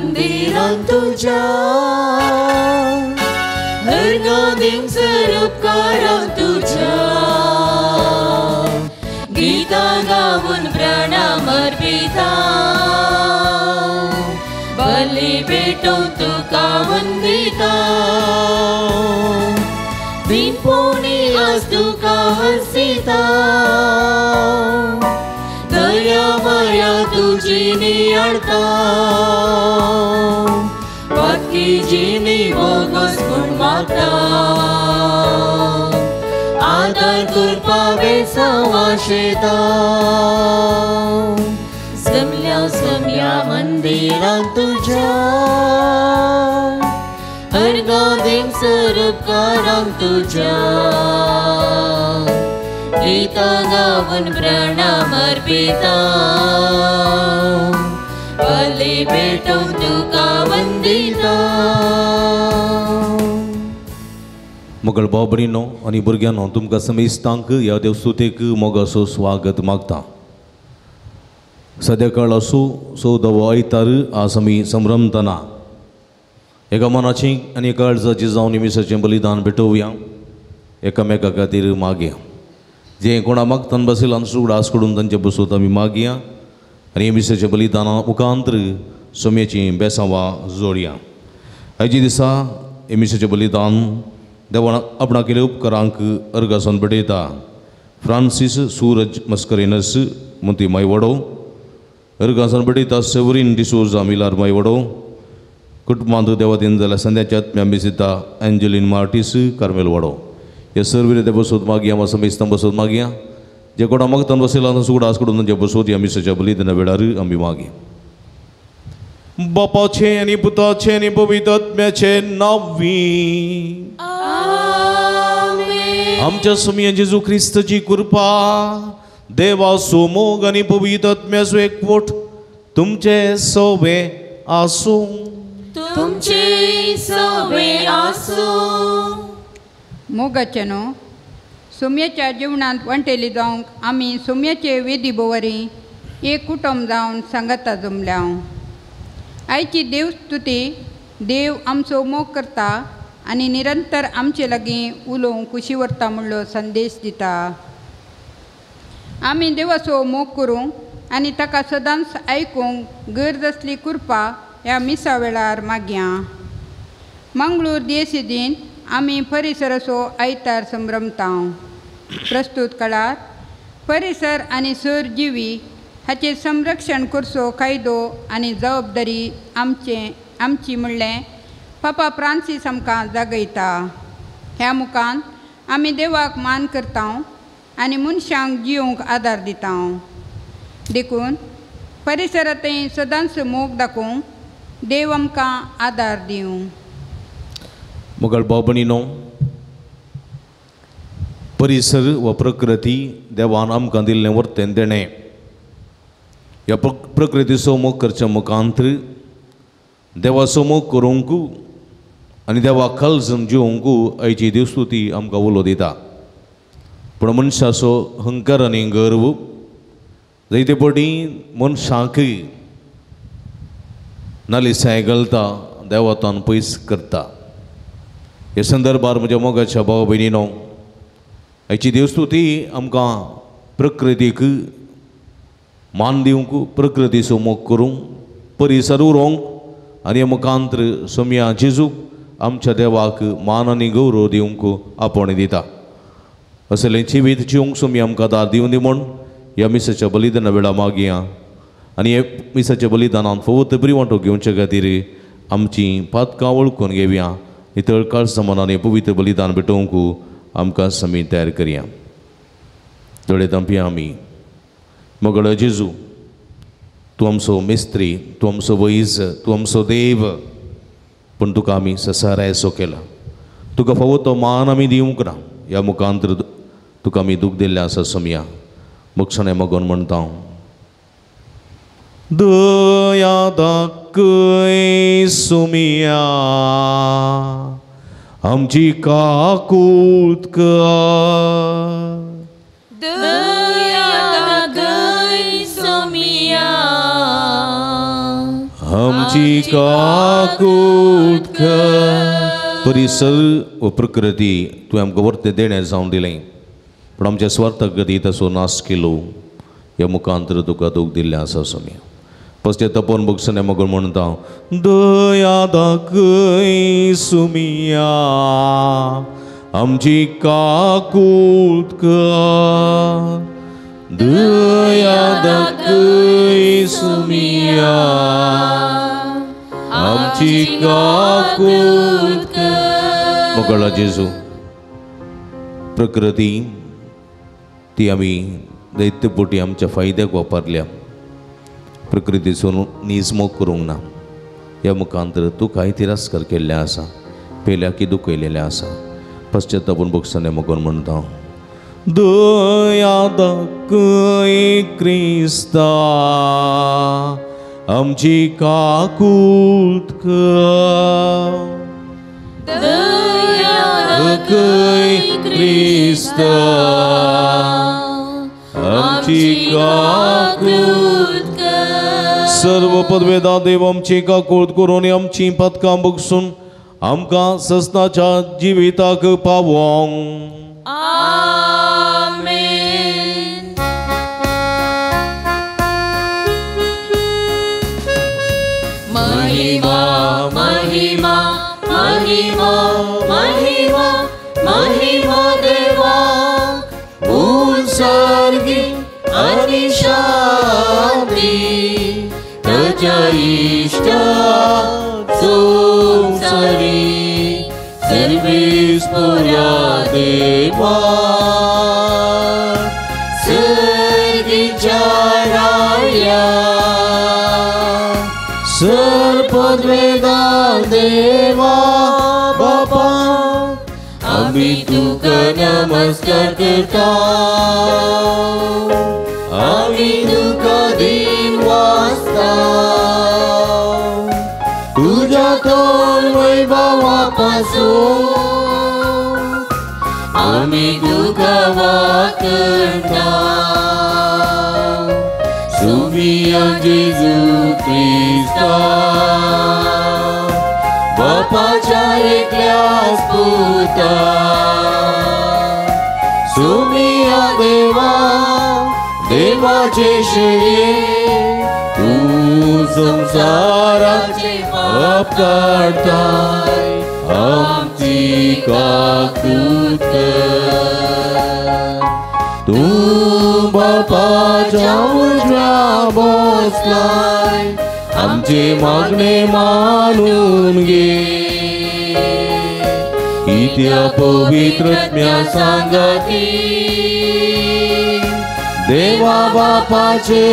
मंदिरांत तुझ्या हरगादीं उपकारां तुझ्या गीता गावून प्राणां अर्पिता बली पेटोवन तुका वंदिता बिनपोणी आज तुका हसिता दया माया तुझी नियाळता पक्की जीनी बोगस गुण मागता आदर कृपा वेसावाशेता जमल्या मंदिरांत तुझ्या हरगादीं उपकारां तुझ्या गीता गावून प्राणां अर्पिता बली पेटोवन तुका वंदिता. मोगळ भाव भयणींनो आनी भुरग्यांनो तुमकां समेस्तांक ह्या देवस्तुतेक मोगाचो स्वागत मागता. सद्या असो सौदवो आयतार आज आमी संभ्रमतना एका मनाची आनी एका काळजाची जावन निमिसाचें बलिदान भेटोवया एकामेका खातीर मागया. जे कोणा मागतान बसयलां सुगडास कडून तांचे बसत आमी मागया आनी निमिसाच्या बलिदाना मुखांतर सोम्याची बेसांवां जोडया. आयच्या दिसा निमिसाचें बलिदान देवान आपणा केल्या उपकारांक अर्गासन भेटयता. फ्रांसीस सूरज मस्करेनस मोती मायवडो अर्गासन भेटयता. सेवरीन डिसोजा मिलार मायवडो कुटुंबांत देवातीन जाल्यार संध्याच्या आत्म्या बेसिता एंजेलिन मार्टीस कार्मेल वाडो हे सर्व ते बसत मागया. वा समेस्तां बसत मागया. जे कोणा मागतान बसयला सुगडास कडून तांचे बसत या मिसाच्या बलिदाना वेळार आमी मागया. बापाचे आनी पुताचे आनी पवित्र आत्म्याचे नांवी आमच्या स्वामी जेजू ख्रिस्ताची कृपा देवाचो मोग आनी पवित्र आत्म्याचो एकवट तुमचे सोबे आसूं. तुमचे सोबे आसूं. मोगाचे न्हू सोम्याच्या जिवनांत वंटेली जावंक आमी सोम्याचे वेदी बोवारी एक कुटुंब जावन सांगाता जमल्या. आयची देवस्तुती देव आमचो मोग करता आनी निरंतर आमचे लागीं उलोवंक खुशी व्हरता म्हणलो संदेश दिता. आमी देवाचो मोग करूंक आनी ताका सदांच आयकूंक गरज असली कृपा ह्या मिसा वेळार मागया. मंगळूर दियेसीदीन आमी परिसराचो आयतार संभ्रमता. प्रस्तुत काळार परिसर आनी सर जिवी हाचें संरक्षण करचो कायदो आनी जबाबदारी आमची म्हणलें पापा फ्रांसीस आमकां जागयता. ह्या मुखान आमी देवाक मान करता आनी मनशांक जिवंक आदार दिता. देखून परिसरांतय सदांच मोग दाखोवंक देव आमकां आदार दिवं. मोगळ भाव भयणींनो परिसर व प्रकृती देवान आमकां दिल्लें वर्तें देणें. ह्या प्रकृतीचो मोग करच्या मुखांतर देवाचो मोग करूंक आनी देवाक खालसून जिवंक आयची देवस्तुती आमकां उलो दिता. पूण मनशाचो अहंकार आनी गर्व जायते फावटी मनशाक नालिसाय घालता देवातान पयस करता. ह्या संदर्भार म्हज्या मोगाच्या भाव भयणींनो हाची देवस्तुती आमकां प्रकृतीक मान दिवंक प्रकृतीचो मोग करूंक परिसर उरोवंक आनी मुखांतर सोम्या जेजूक आमच्या देवाक मान आनी गौरव दिवंक आपण दिता. असलें जिवीत जिवंक सोमी आमकां दार दिवं दी म्हूण ह्या मिसाच्या बलिदाना वेळा मागया. आनी हे मिसाच्या बलिदानांत फवत बरी वांटो घेवचे खातीर आमची पातकां वळखून घेवया. नितळ काळ समानान पवित्र बलिदान भेटोवंक आमकां समी तयार करया. दोळे तांपया आमी. मोगळ जेजू तूं आमचो मेस्त्री, तूं आमचो वैज, तूं आमचो देव. पूण तुका आमी ससारायसो केला. तुका फावो तो मान आमी दिवंक ना. ह्या मुखांतर तुका आमी दूख दिल्लें आसा सोम्या. मोक्षणे मागोन म्हणटा दया दाखय सोम्या आमची काकूत कर. दया दाखय सोम्या आमची काकूट कर. परिसर व प्रकृती तुवें आमकां वर्तें देणें जावन दिलें, पूण आमच्या स्वार्थाक खातीर ताचो नाश केलो. ह्या मुखांतर तुका दूख दिल्लें आसा सुमी. फस्ट तपोवन बगसने मगून म्हणटा दया दाखय सुमिया आमची काकूट कर. दया दाखय सुमिया आमची काकूट कर. मोकळा जेजू, प्रकृती ती आमी दैत्यपोटी आमच्या फायद्याक वापरल्या. प्रकृतीचो निजमो करूंक ना. ह्या मुखांतर तूं कांय तिरस्कार केल्लें आसा, पेल्याकी दुखयलेलें आसा. पश्चातापून बगसने मगोन म्हणटा दया दाखय क्रिस्ता आमची काकूट कर. दया दाखय क्रिस्ता आमची काकूट. सर्व पदवेदा देव आमची काकूट करून आमची पदकां बगसून आमकां सस्ताच्या जिविताक पावोंक. आमेन. महिमा महिमा महिमा महिमा महिमा देवाक उत्सर्गी आणि शांती तुझ्या इष्टा संसारी सर्वेस पुरा देवा सर्गीच्या राया सर्पद्वेदा देवा बापा आम्ही तुका नमस्कार करता. आम्ही तुका दिन वाचता. तुझ्या तोल वैभवापासून आम्ही तुका वाकणता. सुमिया जेजू ख्रिस्ता बापाच्या एकल्याच पुता. सुमिया देवा देवाचे शरीर तू संसाराचे पाप काढताय. आमची काकूट कर. तू बापाच्या उजव्या बसलाय. आमचे मागणे मानून घे. इत्या पवित्रत्म्या सांगाती देवा बापाचे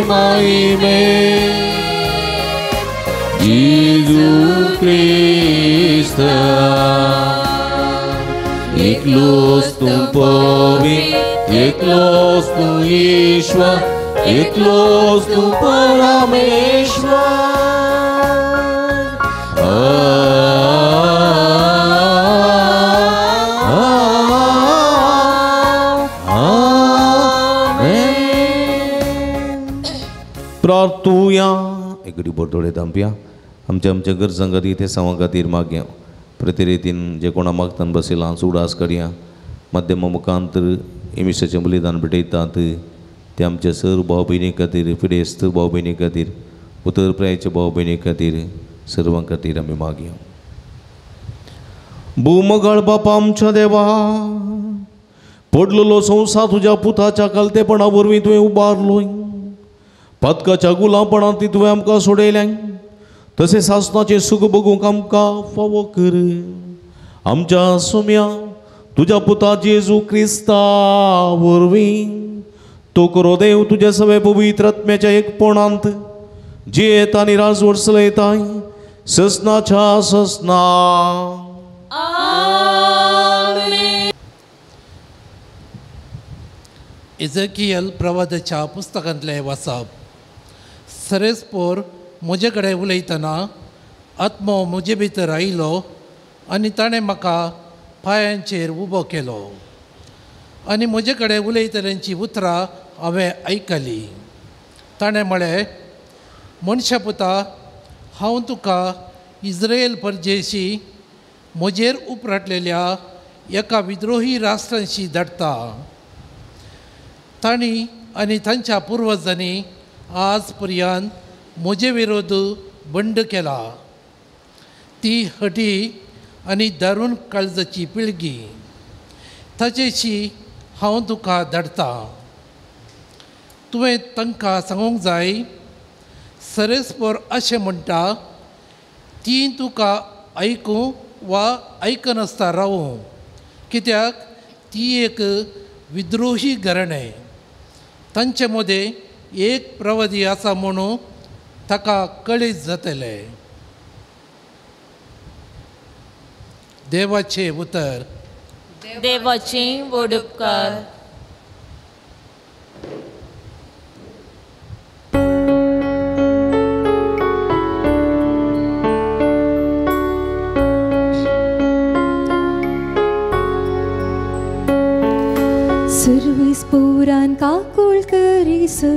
महिमे. जेजू ख्रिस्त एकलोच तू पवित्र, एकलोच तू ईश्वर, एकलोच तू परमेश्वर. प्रार्थूया. एक घडी बोटोळे थांबया. आमच्या आमच्या गरजां खातीर ते सांवा खातीर मागया. प्रतिरितीन जे कोणा मागतान बसयलां उडास काडया. माध्यमा मुखांतर इमिसाचें बलिदान भेटयतात ते आमच्या सर भाव भयणी खातीर, फिडेस्त भाव भयणी खातीर, उतर प्रायच्या भाव भयणी खातीर, सर्वां खातीर आमी मागया. भूमगळ बापा आमच्या देवा, पडलेलो संवसार तुज्या पुताच्या कालतेपणा वरवीं तुवें उबारलोय. पदकाच्या गुलामपणांत तुवें आमकां सोडयलें. तशें सासणाचें सुख बगूंक आमकां फावो कर. आमच्या सुम्या तुज्या पुता जेजू क्रिस्ता वरवीं तो करो देव तुज्या सगळे पवित्र आत्म्याच्या एकपणांत जियेता आनी राजवट चलयताय ससनाच्या ससना. आमेन. इजकियल प्रवादाच्या पुस्तकांतलें वाचप. सरेस्पोर म्हजे कडेन उलयतना आत्मो म्हजे भितर आयलो आनी ताणें म्हाका पांयांचेर उबो केलो आनी म्हजे कडेन उलयतल्यांची उतरां हांवें आयकलीं. ताणें म्हळें, मनशा पुता, हांव तुका इस्रायल परदेशी म्हजेर उपराटलेल्या एका विद्रोही राष्ट्रांशी धाडटा. तांणी आनी तांच्या पुर्वजांनी आज पर्यंत म्हजे विरोध बंड केला. ती हटी आनी दारूण काळजाची पिळगी, ताचेशी हांव तुका धाडटा. तुवें तांकां सांगूंक जाय, सरेस्पर अशें म्हणटा, ती तुका आयकूं वा आयकनासता रावूं, कित्याक ती एक विद्रोही घराणें. तांचे मदें एक प्रवादी आसा म्हणून ताका कळीत जातलें. देवाचें उतर. देवाची वडुपकार. सर्वीस पोरान काकूळ करीसर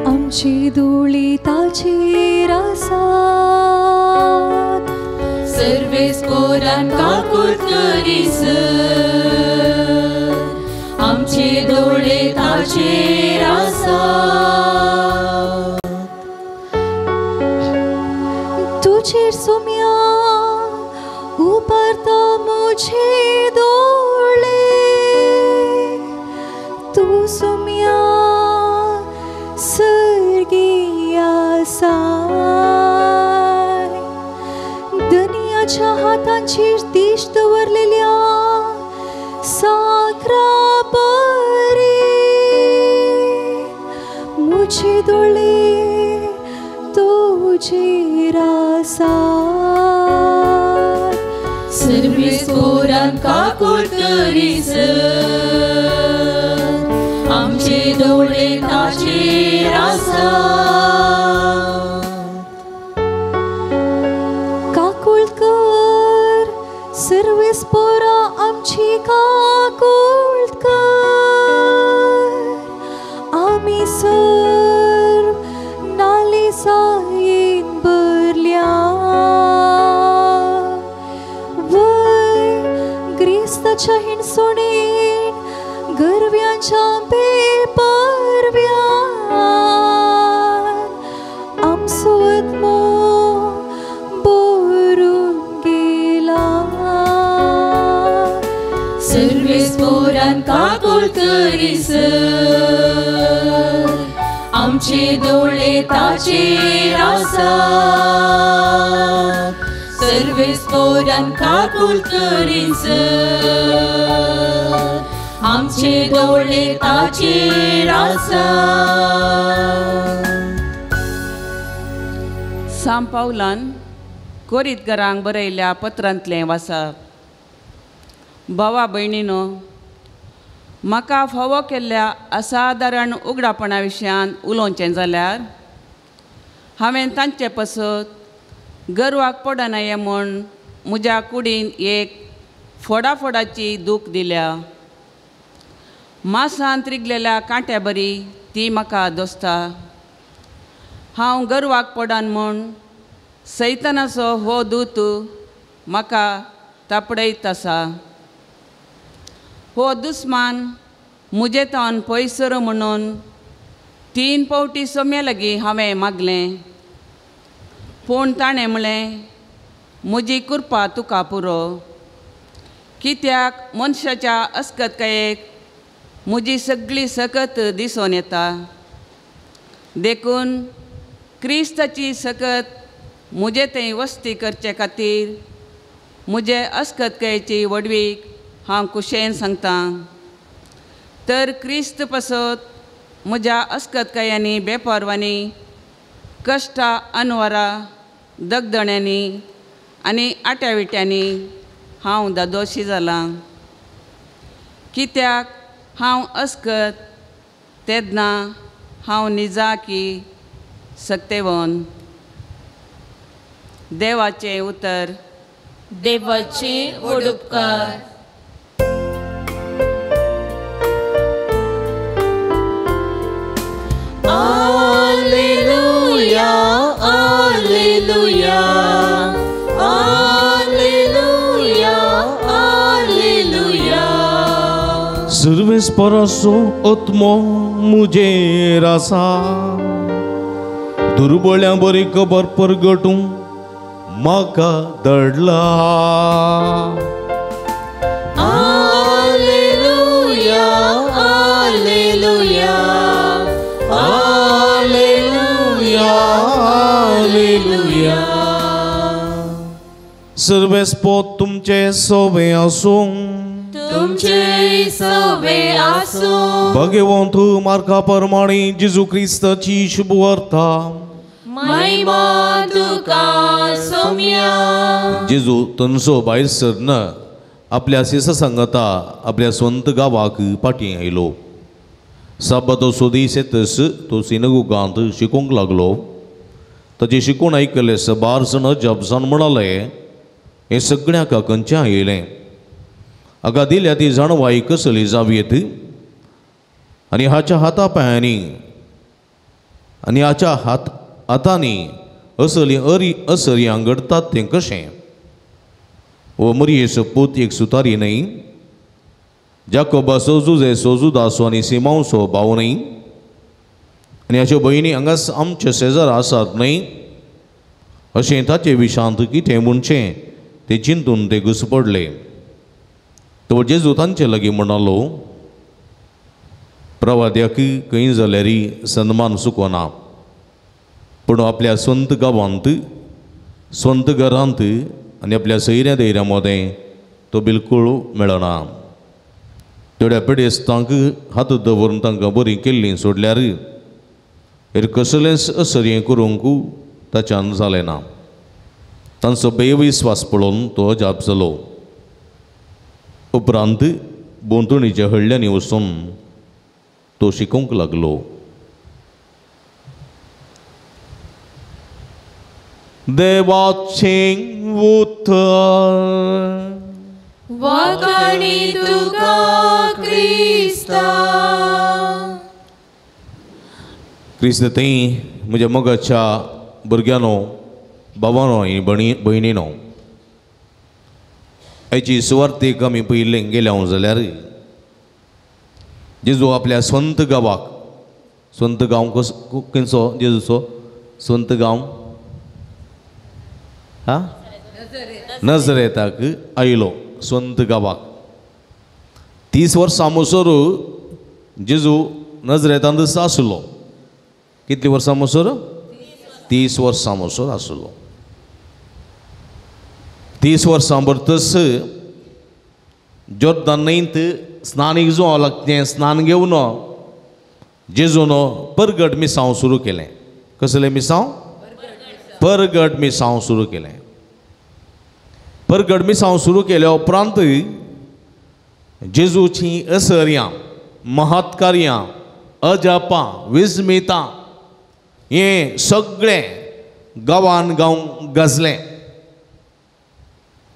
आमची दोळी ताचेर आसात. सर्वीस पोरान काकूळ करीसर आमचे दोळे ताचेर आसात. तुजेर सोम्या उबारता म्हजे दोळे, तू सोम्या सर्गी आसाय. दुनियाच्या हातांचेर दिश दवरलेल्या सागरा परी म्हजे दोळे तुजेर आसात. सर्वीस पोरान काकूळ करीसर आमचे दोळे ताचेर आसात. काकूळ कर सर्वीस पोरां आमची काकूळ कर. आमी सर्व नालिसायेन भरल्या, वय ग्रिस्ताच्या हिणसोणेन गर्व्यांच्या बेपरव्यान आमचो आत्मो भरून गेला. सर्वीस पोरान काकूळ करीसर आमचे दोळे ताचेर आसात. सर्वीस पोरान काकूळ करीसर आमचे दोळे ताचेर आसात. सांत पावलान कोरींतकारांक बरयल्ल्या पत्रांतलें वाचप. भावा भयणीनो, म्हाका फावो केल्ल्या असाधारण उगडापणा विशयान उलोवचें जाल्यार हांवें तांचे पासत गर्वाक पडना नये म्हूण म्हज्या कुडीन एक फोडाफोडाची दूख दिल्या. मांसांत रिगलेल्या कांट्या बरी ती म्हाका दोसता. हांव गर्वाक पडन म्हूण सैतानाचो हो दूत म्हाका तापडयत आसा. हो दुस्मान म्हजे तोंड पयसर म्हणून 3 फावटी सोम्या लागीं हांवें मागलें, पूण ताणें म्हणलें, म्हजी कृपा तुका पुरो. कित्याक मनशाच्या अस्कतकायेक म्हजी सगळी सकत दिसून येता. देखून क्रिस्ताची सकत म्हजे थंय वस्ती करचे खातीर म्हजे अस्कतकायेची वडवीक हांव कुशेन सांगतां. तर क्रिस्त पासत म्हज्या अस्कतकायांनी बेपरवानी कश्टां अनवरां दगदण्यांनी आनी आट्याविट्यांनी हांव दादोशी जालां. कित्याक हांव अस्कत तेदना हांव निजाकी सक्तेवन. देवाचें उतर. देवाची वडुपकार. Alleluia. सर्वेस्परासो आत्मो मुजेर आसा दुर्बळ्या बरी खबर परगटूं म्हाका धाडला Alleluia, Alleluia, Alleluia, Alleluia. सर्वेस्पोत तुमचे सोबे आसूं तुमचे सवे आसूं भगवंत मार्का प्रमाणे जेजू क्रिस्ताची शुभ वार्ता महिमा तुका सोम्या. जेजू तनसो भायर सरन आपल्या शिस संगता आपल्या स्वंत गावाक पाटी आयलो. साबातो दीस येतस तो सिनगोगांत शिकोवंक लागलो. ताचे शिकून आयकले बार जण जबजान म्हणाले हे सगळ्या काकांच्या आयलें. हाका दिल्या ती जाणवाई कसली जावीत आनी हाच्या हाता पांयांनी आनी हाच्या हातांनी असरयां घडटात तें कशें. वो मरियेचो पूत एक सुतारी न्ही जाकोबाचो जुजेचो जुदासो आनी सिमांचो भाव न्ही आनी हाच्यो भयणी हांगाच आमचे शेजार आसात न्ही अशें ताचे विशांत कितें म्हणचें तें चिंतून ते घुसपडले. तो जेजू तांचे लागीं म्हणालो प्रवाद्याक खंय जाल्यारी सन्मान सुकोना पूण आपल्या स्वंत गांवांत स्वंत घरांत आनी आपल्या सैऱ्या दैऱ्या मदें तो बिलकूल मेळना. थोड्या पिडेस्तांक हात दवरून तांकां बरी केल्ली सोडल्यार हेर कसलेंच असर्यें करूंक ताच्यान जालें ना. तांचो बेविस्वास पळोवन तो अजाप जालो. उपरांत बोंतणीच्या हळड्यांनी वचून तो शिकोवंक लागलो. देवाचें उतर वखणी तुका क्रिस्ता. क्रिस्त तें म्हज्या मोगाच्या भुरग्यानो भावानो आनी भयणीनो हाची सुवार्थेक आमी पयले गेल्या जाल्यार जेजू आपल्या स्वंत गांवाक स्वंत गांव खंयचो जेजूचो स्वंत गांव नजरेताक आयलो. स्वंत गांवाक 30 वर्सां म्हणसर जेजू नजरेतांत आसलो. कितली वर्सां म्हणसर 30 वर्सां म्हणसर आसलो. 30 वर्सां भरतस जोर्दान न्हंयत स्नानीक जो लागतें स्नान घेवन जेजून परगट मिसांव सुरू केलें. कसलें मिसांव? परगट मिसांव सुरू केलें. परगट मिसांव सुरू केल्या उपरांत जेजूची असर्यां महत्कार्यां अजापां विस्मितां हें सगळें गांवान गांव गाजलें.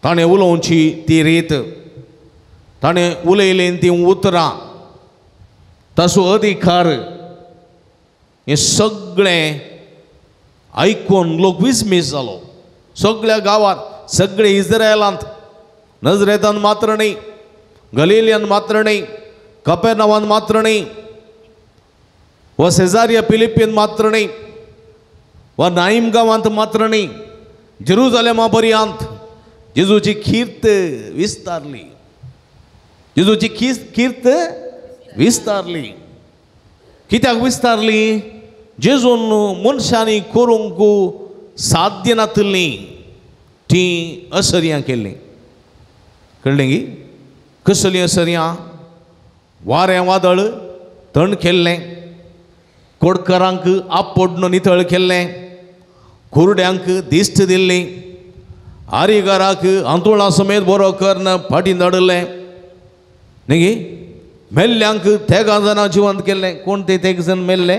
ताणें उलोवची ती रीत ताणें उलयलें ती उतरां ताचो अधिकार हें सगळें आयकून लोक विस्मीत जालो. सगळ्या गांवांत सगळे इस्रायलांत नजरेतान मात्र न्ही गलिलियान मात्र न्ही कपेर्नावान मात्र न्ही व सेजारिया फिलिप्पीन मात्र न्ही व नाईम गांवांत मात्र न्ही जेरुजालेमा पर्यंत जेजूची कीर्त विस्तारली. जेजूची कीर्त विस्तारली. कित्याक विस्तारली? जेजून मनशांनी करूंक साध्य नासली ती असर्यां केल्ली. कळ्ळें गी? कसलीं असर्यां? वारें वादळ थंड केल्लें, कोडकारांक आपडून नितळ केल्लें, खुरड्यांक दिश्ट दिल्ली, आरिगाराक आंतोळां समेत बरो कर्ण फाटीं धाडलें न्ही गे. मेल्ल्यांक तेगा जाणां जिवंत केल्लें. कोण ते तेग जण मेल्ले?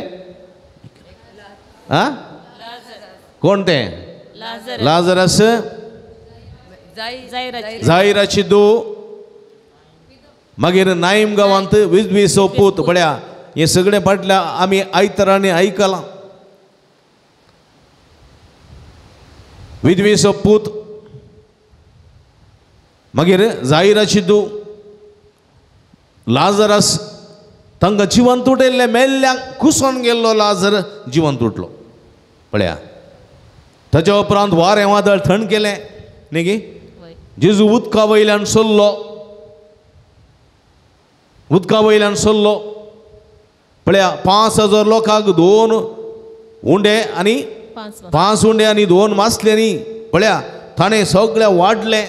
कोण ते? लाजरस, जायराची दो, मागीर नाईम गांवांत 20 पूत पळया. हे सगळें फाटल्या आमी आयतारांनी आयकलां. 20 पूत मागीर जायराची दो लाजरस तांकां जिवंत उठयल्ले मेल्ल्यांक कुसोन गेल्लो लाजर जिवंत उठलो पळया. ताच्या उपरांत वारें वादळ थंड केलें न्ही गे. जेजू उदका वयल्यान सरलो, उदका वयल्यान सरलो पळया. 5,000 लोकांक 2 उंडे आनी 5 उंडे आनी 2 मासले न्ही पळया. ताणें सगळे वाडले.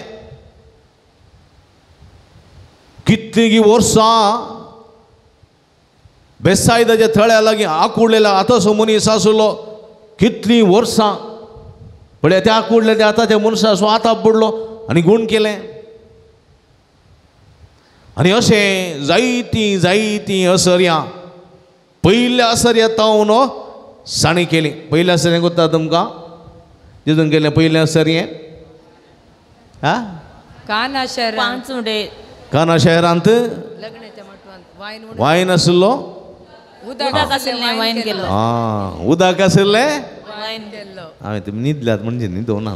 कितलीं वर्सां बेसायदाच्या थळ्या लागीं आकुडलेला आतांचो मनीस आसलो. कितलीं वर्सां पळया त्या आकुडले आतांच्या मनशाचो आतां पडलो आनी गुण केलें. आनी अशें जायतीं असर्यां पयल्या असर्या तावन साणी केली. पयल्या असर्यां कोत्ता तुमकां जेजून केलें पयलें असर्यें काना शहर 5 उंडे. काना शहरांत वायन आशिल्लो. उदक आशिल्लें वायन केलो. उदक आशिल्लें वायन केलो. हांवें तुमी न्हिदल्यात म्हणजे न्हिदोना.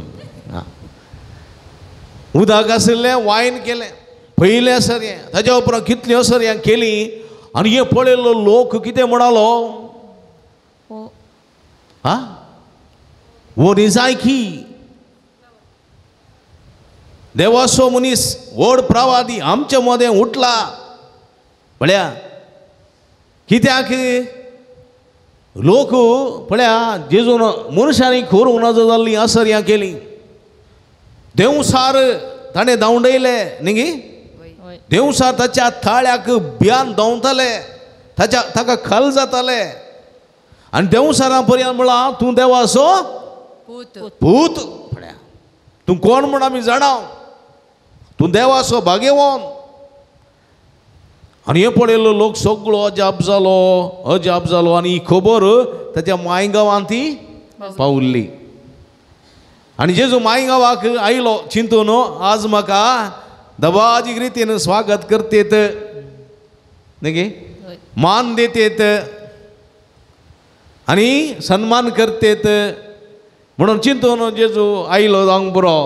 उदक आशिल्लें वायन केलें पयलें असर्यें. ताच्या उपरांत कितलीं असर्यां केलीं आनी हे पळयल्लो लोक कितें म्हणलो वो निजायकी देवाचो मनीस व्हड प्रवादी आमचे मदें उठला पळया. कित्याक लोक पळया जेजून मनशांनी खोरूंक नजर जाल्लीं असर्यां केलीं. देवसार ताणें धांवडयले न्ही गे. देवसार ताच्या थाळ्याक भियान धांवताले, ताका खल जाताले. आनी देवसारा पर्यंत म्हणला तूं देवाचो पूत पळया. तूं कोण म्हूण आमी जाणाव. तूं देवाचो भाग्यवान. आनी हे पळयल्लो लोक सगळो अजाप जालो आनी ही खबर ताच्या मायगांवांत ती पावल्ली. आनी जेजू मायगांवाक आयलो चिंतून आज म्हाका दबाजीक रितीन स्वागत करतेत न्ही गे, मान देतेत आनी सन्मान करतेत म्हणून चिंतून जेजू आयलो जावंक बरो.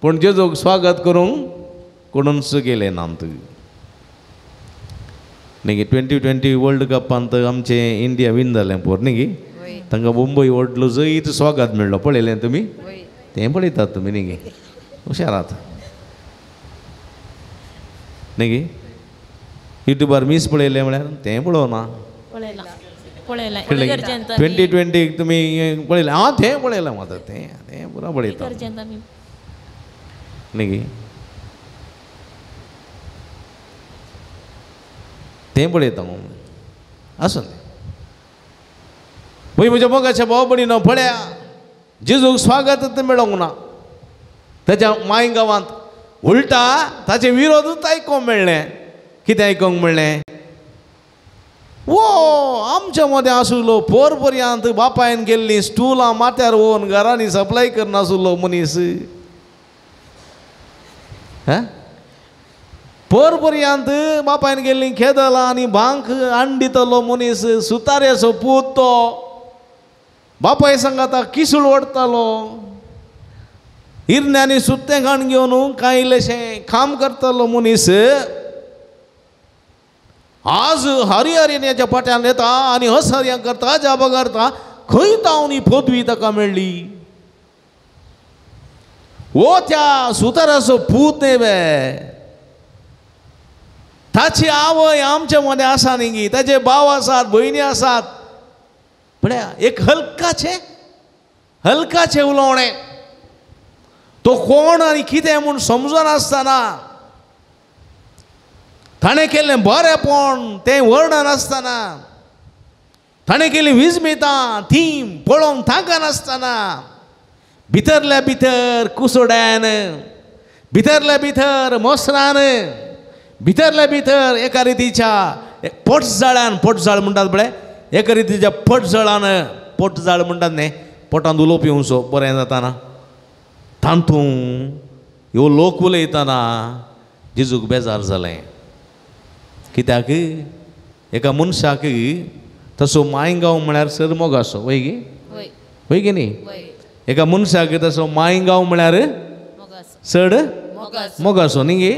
पूण जेजूक स्वागत करूंक कोणूच गेले नात न्ही गे. 2020 वर्ल्ड कपांत आमचें इंडिया विन जालें पळय न्ही गे. तांकां मुंबय व्हडलो जैत स्वागत मेळ्ळो. पळयलें तुमी तें पळयतात तुमी न्ही गे. हुशारात न्ही गे. युट्यूबार मीस पळयलें म्हळ्यार तें पळोवना. 2020 तुमी पळयलें तें पळयलां मात तें पुरो पळयता न्ही गे. तें पळयता आसूं पळय म्हज्या मोगाच्या भाव भयणीनो पळया जेजूक स्वागत मेळोंक ना ताच्या मायगांवांत. उलटा ताचे विरोधूच आयकोंक मेळ्ळें. कितें आयकोंक मेळ्ळें वो आमच्या मदें आशिल्लो पर्यंत बापायन गेल्लीं स्टुलां माथ्यार व्हरून घरांनी सप्लाय करनाशिल्लो मनीस पर्यंत बापायन गेल्लीं खेदलां आनी भांक आण दितलो मनीस सुताऱ्याचो पूत तो बापाय सांगाता किसूळ ओडतालो. हिरण्यांनी सुत्तें घाण घेवन कांय इल्लेशें काम करतालो मनीस आज हरियाच्या पाट्यान येता आनी हसर्यां करता जाबा करता. खंय तावन ही पदवी ताका मेळ्ळी. वो त्या सुताराचो पूत न्ही बे. ताची आवय आमच्या मदें आसा न्ही गी. ताचे भाव आसात भयणी आसात. पळया एक हलकाचे उलोवणें तो कोण आनी कितें म्हूण समजून आसतना ताणें केल्लें बरेंपण तें वर्णन आसतना ताणें केल्लीं विजमितां तीं पळोवंक थांका नासतना भितरल्या भितर कुसोड्यान भितरल्या भितर मोसरान भितरल्या भितर एका रितीच्या पोटजाळ्यान पोटजाळ म्हणटात पळय एका रितीच्या पोटजाळान पोटजाळ म्हणटात न्ही पोटांत उलोवप येवचो बरें जाताना तांतून ह्यो लोक उलयतना जेजूक बेजार जालें. कित्याक एका मनशाक तसो मायगांव म्हळ्यार सर मोगासो वय गे न्ही. एका मनशाक तसो मायगांव म्हळ्यार चड मोगासो न्ही गे.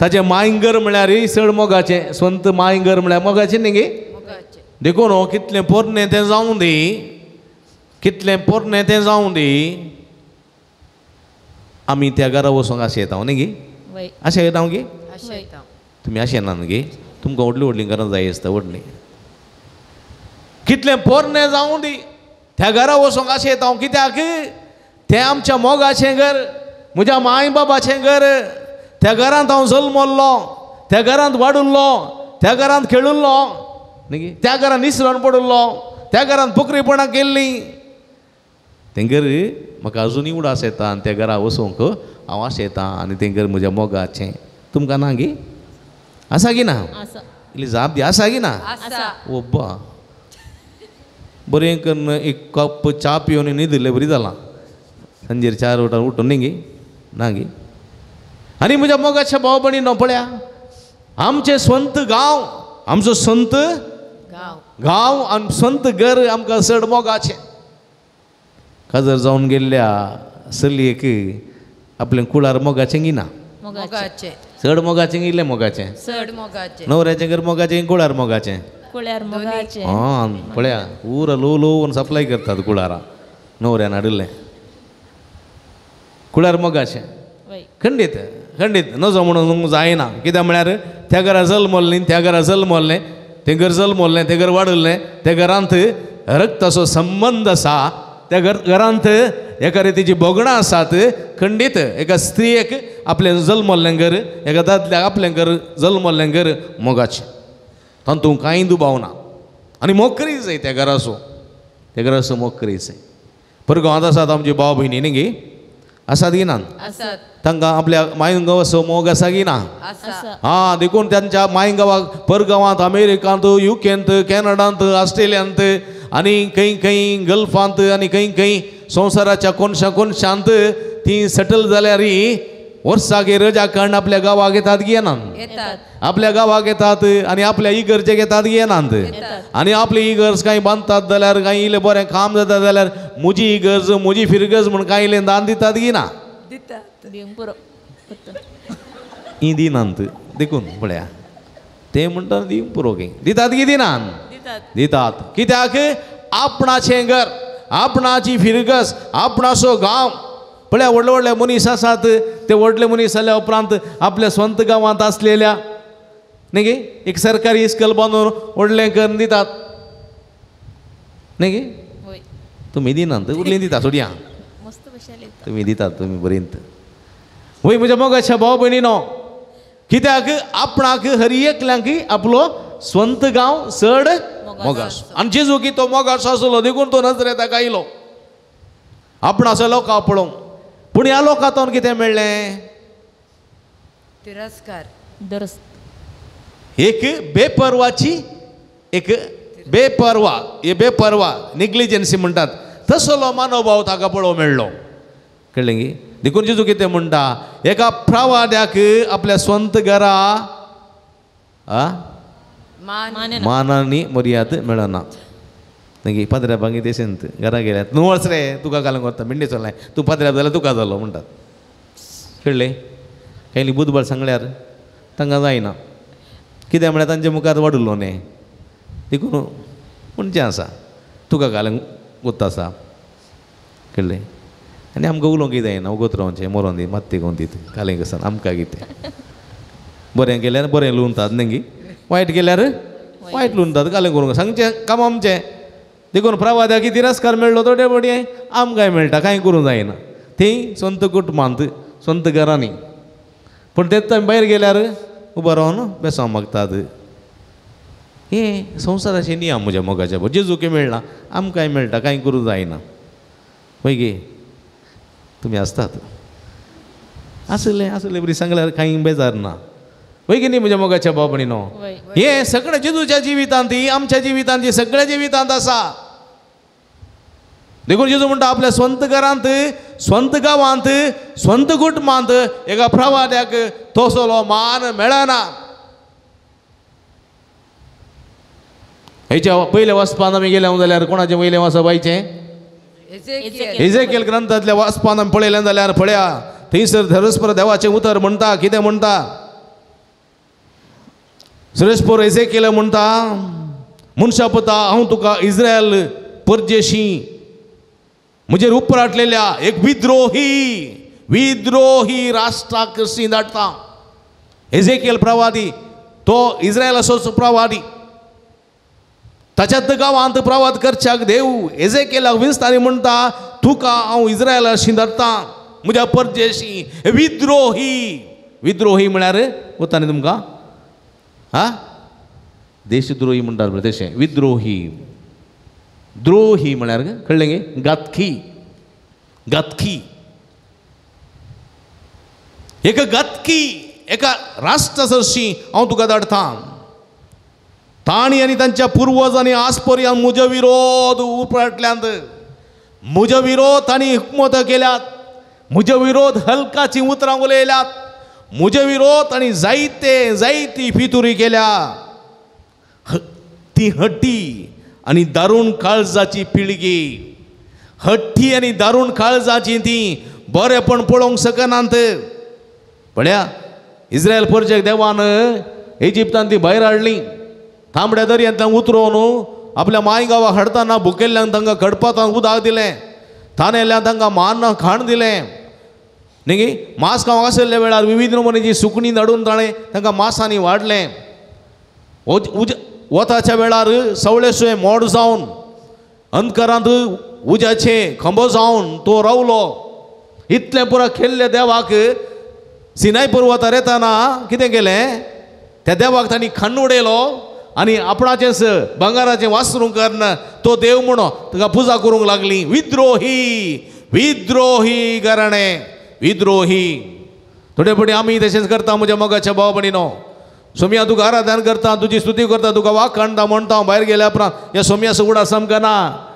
ताचे मायंगर म्हळ्यार चड मोगाचें स्वंत मायंगर म्हळ्यार मोगाचें न्ही गे मोगाचें. देखून हो कितलें पोरनें तें जावं दी कितलें पोरनें तें जावं दी आमी त्या घरा वचूंक अशें येता न्ही गे वय अशें येता गे अशें येता. तुमी अशें ना गे तुमकां व्हडलीं व्हडलीं घरां जाय आसता व्हडलीं कितलें पोरनें जावं दी त्या घरा वचूंक अशें येता कित्याक तें आमच्या मोगाचें घर म्हज्या माय बाबाचें घर त्या घरांत हांव जल्मल्लो त्या घरांत वाडुल्लो त्या घरांत खेळुल्लो न्ही त्या घरांत निसरून पडुल्लो त्या घरांत पुकरीपणां केल्लीं तें घर म्हाका अजुनूय उडास येता आनी त्या घरा वचूंक हांव आशें येता आनी तें घर म्हज्या मोगाचें तुमकां ना गे आसा गी ना आसा इल्ली जाप दी आसा गी ना आसा. ओब्बा बरें करून एक कप च्या पिवन न्हिदलें बरी जालां सांजेर 4 वटार उठून न्ही गे ना गे आनी म्हज्या मोगाच्या भाव भयणीनो पळया आमचें स्वंत गांव आमचो संत गांव गांव आनी संत घर आमकां चड मोगाचें काजर जावन गेल्ल्या चलयेक आपलें कुळार मोगाचें गिना मोगाचें. चड मोगाचें इल्लें मोगाचें चड मोगाचें. न्हवऱ्याचें घर मोगाचें कुळार मोगाचें कुळ्यार मोगाचें. पळया उर लो लो सप्लाय करतात कुळारा न्हवऱ्यान हाडिल्लें कुळार मोगाचें वय खंडीत खंडीत नजो म्हणून जायना कित्याक म्हळ्यार त्या घरा जल्मल्लीं त्या घरा जल्मल्लें तें घर जल्मल्लें तें घर वाडुल्लें त्या घरांत रक्ताचो संबंद आसा त्या घरांत एका रितीची भोगणां आसात खंडीत एका स्त्रियेक आपलें जल्मल्लें घर एका दादल्याक आपलें घर जल्मल्लें घर मोगाचें तातूंत कांय दुबाव ना आनी मोकरी जाय त्या घराचो त्या घराचो मोकरी जाय परगांवांत आसात आमची भाव भयणी न्ही गे आसात गी ना आसात. तांकां आपल्या मायगांवाचो मोग आसा गी ना आसा. हां देखून त्यांच्या मायगांवाक परगांवांत अमेरिकांत युकेंत कॅनडांत ऑस्ट्रेलियांत आनी खंय खंय गल्फांत आनी खंय खंय संवसाराच्या कोनशा कोनशांत ती सेटल जाल्यार वर्साक रजा काडून आपल्या गांवाक येतात गी येनात येतात. आपल्या गांवाक येतात आनी आपल्या इगर्जेक येतात गी येनात आनी आपली इगर्ज कांय बांदतात जाल्यार कांय इल्लें बरें काम जाता जाल्यार म्हजी इगर्ज म्हजी फिरगज म्हूण कांय इल्लें दान दितात गी ना दितात. दिवंक पुरो. ही दिनांत देखून पळया ते म्हणटा दिवंक पुरो गे दितात गी दिनान दितात. दितात कित्याक आपणाचें घर आपणाची फिरगस आपणाचो गांव पळया व्हडले व्हडले मनीस आसात ते व्हडले मनीस जाल्या उपरांत आपल्या स्वंत गांवांत आसलेल्या न्ही गे एक सरकारी इस्कल बांदून व्हडलें करून दितात न्ही गे वय तुमी दिनात उरलीं दिता सोडया मस्त भशेन येता. तुमी दितात तुमी बरींत वय म्हज्या मोगाच्या भाव भयणीनो कित्याक आपणाक हर एकल्यांक आपलो स्वंत गांव चड मोगाचो आनी जेजू की तो मोगाचो आसलो देखून तो नजरेताक आयलो आपणाचो लोकां पळोवंक पूण ह्या लोकांतून कितें मेळ्ळें तिरस्कार. दरस एक बेपरवाची एक बेपरवा निग्लिजन्सी म्हणटात तसलो मनोभाव ताका पळोवंक मेळ्ळो कळ्ळें गे देखून जेजू कितें म्हणटा एका प्रवाद्याक आपल्या स्वंत घरा मानांनी मर्याद मेळना न्ही पदऱ्या भांगी देशेंत घरा गेल्यात न्हू वच रे तुका घालूंक वता मिंडी चल्लें तूं पदऱ्या जाल्यार तुका जालो म्हणटात कळ्ळें कांय बुधबार सांगल्यार तांकां जायना कित्याक म्हळ्यार तांच्या मुखार वाडुल्लो न्ही देखून म्हणचें आसा तुका घालूंक वता आसा कळ्ळें आनी आमकां उलोवंक जायना उगोत रावचें मरोन दी मात्ते कोन दीत घालें कसान आमकां कितें बरें केल्यार बरें लुवतात न्ही वायट केल्यार वायट लुवतात घालें करूंक सांगचें काम आमचें देखून प्रवाद्याक तिरस्कार मेळ्ळो थोडे बडये आमकांय मेळटा कांय करूं जायना थंय संत कुटुंबांत संत घरांनी पूण तेच भायर गेल्यार उबो रावन बेसोंक मागतात हे संवसाराचे नियम म्हज्या मोगाच्या जेजूक मेळना आमकांय मेळटा कांय करूं जायना पळय गे तुमी आसतात आसले बरी सांगल्यार कांय बेजार ना पळय गे न्ही म्हज्या मोगाच्या भाव भयणीनो हे सगळें जेजूच्या जिवितांत आमच्या जिवितांत सगळ्या जिवितांत आसा देखून जेजू म्हणटा आपल्या स्वंत घरांत स्वंत गांवांत स्वंत कुटुंबांत एका प्रवाद्याक तसलो मान मेळना हेच्या पयल्या वचपान आमी गेले जाल्यार कोणाचें वयलें वचप आयचें एजेकिएल ग्रंथांतल्या वाचपान आमी पळयलें जाल्यार पळया थंयसर धरस्पर देवाचें उतर म्हणटा कितें म्हणटा श्रेष्ठपोर एझेकियेल म्हणटा मनशा पता हांव तुका इस्रायल परदेशी म्हजेर उपराटलेल्या एक विद्रोही राष्ट्राक कशी धाडटा. एझेकियेल प्रवादी तो इस्रायलाचो प्रवादी. ताच्याच गांवांत प्रवाद करच्याक देव एझेकियेलाक विस्तारी म्हणटा तुका हांव इस्रायलाशी धाडटा म्हज्या परदेशी विद्रोही म्हळ्यार वता न्ही तुमकां देशद्रोही म्हणटात पळय तशें द्रोही म्हळ्यार कळ्ळें गे घातकी एका राष्ट्राची हांव तुका धाडटा. ताणी आनी तांच्या पुर्वजांनी आज पर्यंत म्हजो विरोध उपराटल्यात. म्हजो विरोध तांणी हुकूमत केल्यात. म्हजो विरोध हलकाची उतरां उलयल्यात. म्हजो विरोध तांणी जायती फितुरी केल्या. ती हट्टी आनी दारूण काळजाची पिळगी हट्टी आनी दारूण काळजाची ती बरेपण पळोवंक शकनात. पळया इस्रायल परजेक देवान इजिप्तान ती भायर हाडली. तांबड्या दर्यांतल्यान उतरोवन आपल्या माय गांवाक हाडटाना भुकेल्ल्यांक तांकां खडपातान उदक दिलें. थानेल्ल्यांक तांकां मान खाण दिलें न्ही. मांस खावंक आशिल्ल्या वेळार विविध नमुन्याची सुकणी धाडून ताणें तांकां मांसांनी वाडलें. वताच्या वेळार सवळेशे मोड जावन अंतकरांत उज्याचे खंबो जावन तो रावलो. इतलें पुरो खेळ्ळे देवाक सिनाय पर्वतार येताना कितें केलें त्या देवाक तांणी खण उडयलो आनी आपणाचेंच भांगाराचें वासरूं करन तो देव म्हणो ताका पुजा करूंक लागली. विद्रोही घराणे थोडे फुडें आमी तशेंच करता. म्हज्या मोगाच्या भाव भयणीनो सोम्या तुका आराधन करता तुजी स्तुती करता तुका वाक काडटा म्हणटा भायर गेल्या उपरांत ह्या सोम्या सुगडा समकना.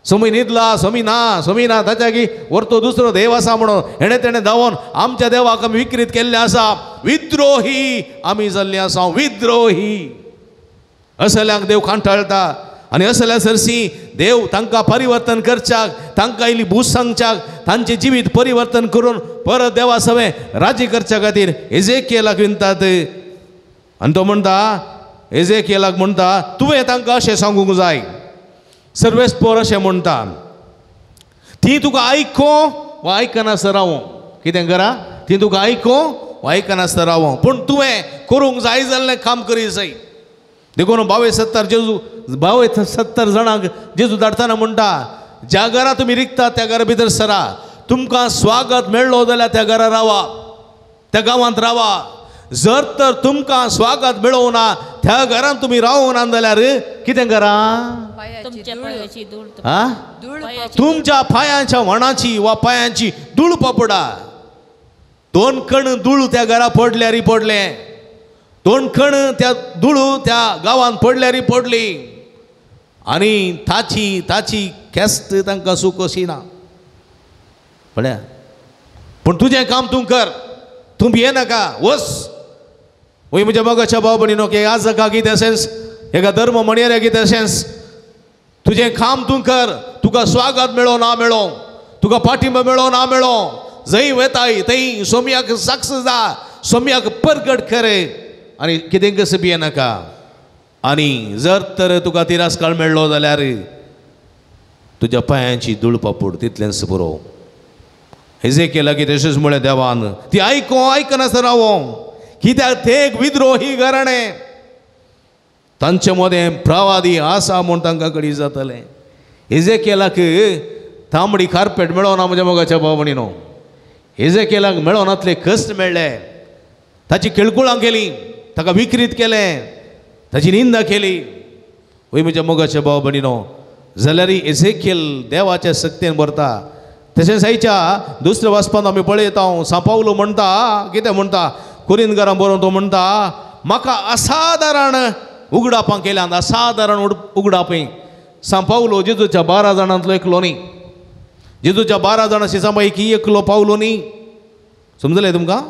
सोमी न्हिदला सोमी ना ताच्या की व्हरतो दुसरो देव आसा म्हणून हेणे तेणें धांवोन आमच्या देवाक आमी विकृत केल्लें आसा. विद्रोही आमी जाल्लीं आसा. विद्रोही असल्यांक देव कांठाळटा आनी असल्या सरसी देव तांकां परिवर्तन करच्याक तांकां इल्ली बूज सांगच्याक तांचें जिवीत परिवर्तन करून परत देवा सवें राज्य करच्या खातीर एझेकियेलाक विनतात. आनी तो म्हणटा एझेकियेलाक म्हणटा तुवें तांकां अशें सांगूंक जाय. सर्वेस्पोर अशें म्हणटा ती तुका आयको वा आयकनासतना रावो. कितें करा ती तुका आयको वा आयकनासतना रावो पूण तुवें करूंक जाय जाल्लें काम करी जाय. देखून 70 जाणांक जेजू धाडटाना म्हणटा ज्या घरा तुमी रिकता त्या घरा भितर सरा. तुमकां स्वागत मेळ्ळो जाल्यार त्या घरा रावा त्या गांवांत रावा. जर तर तुमकां स्वागत मेळोवं ना त्या घरांत तुमी रावूं ना जाल्यार कितें करा तुमच्या पांयाच्या वणाची वा पांयांची धूळ पपडा. 2 कण धूळ त्या घरा पडल्यार पडलें. 2 कण त्या धूळ त्या गांवांत पडल्यार पडली आनी ताची केस्त तांकां सूख अशी ना. पळया पूण तुजें काम तूं कर. तूं भिये नाका वस. वय म्हज्या मोगाच्या भाव भयणीनो की आज जाका कितें सेन्स हेका धर्म म्हणयार कितें सेन्स. तुजें काम तूं कर. तुका स्वागत मेळो ना मेळो तुका पाठिंबो मेळो ना मेळो जंय वेताय थंय सोम्याक साक्ष जा. सोम्याक परगट कर आनी कितें कसं भिये नाका. आनी जर तर तुका तिरस्कार मेळ्ळो जाल्यार तुज्या पांयांची धूळ पापूड तितलेंच पुरो. एझेकियेलाक तशेंच म्हळें देवान ती आयकनासतना रावो कित्याक ते एक विद्रोही घराणें. तांचे मदें प्रवादी आसा म्हूण तांकां कडी जातलें. एझेकियेलाक तांबडी कार्पेट मेळो ना म्हज्या मोगाच्या भाव भयणीनो. एझेकियेलाक मेळो नातले कश्ट मेळ्ळे. ताची किळकुळां केली ताका विकृत केलें ताची निंदा केली. वय म्हज्या मोगाच्या भाव भयणीनो जाल्यार एझेकियेल देवाच्या सक्तेन भरता. तशेंच आयच्या दुसऱ्या वाचपान आमी पळयता सांपावलो म्हणटा कितें म्हणटा कुरिंथकारांक बरोवन तो म्हणटा म्हाका असाधारण उगडापां केल्यात. असाधारण उगडापी. सांपावलो जेजूच्या 12 जाणांतलो एकलो न्ही. जेजूच्या 12 जाणां शिसांपैकी एकलो पावलो न्ही. समजलें तुमकां.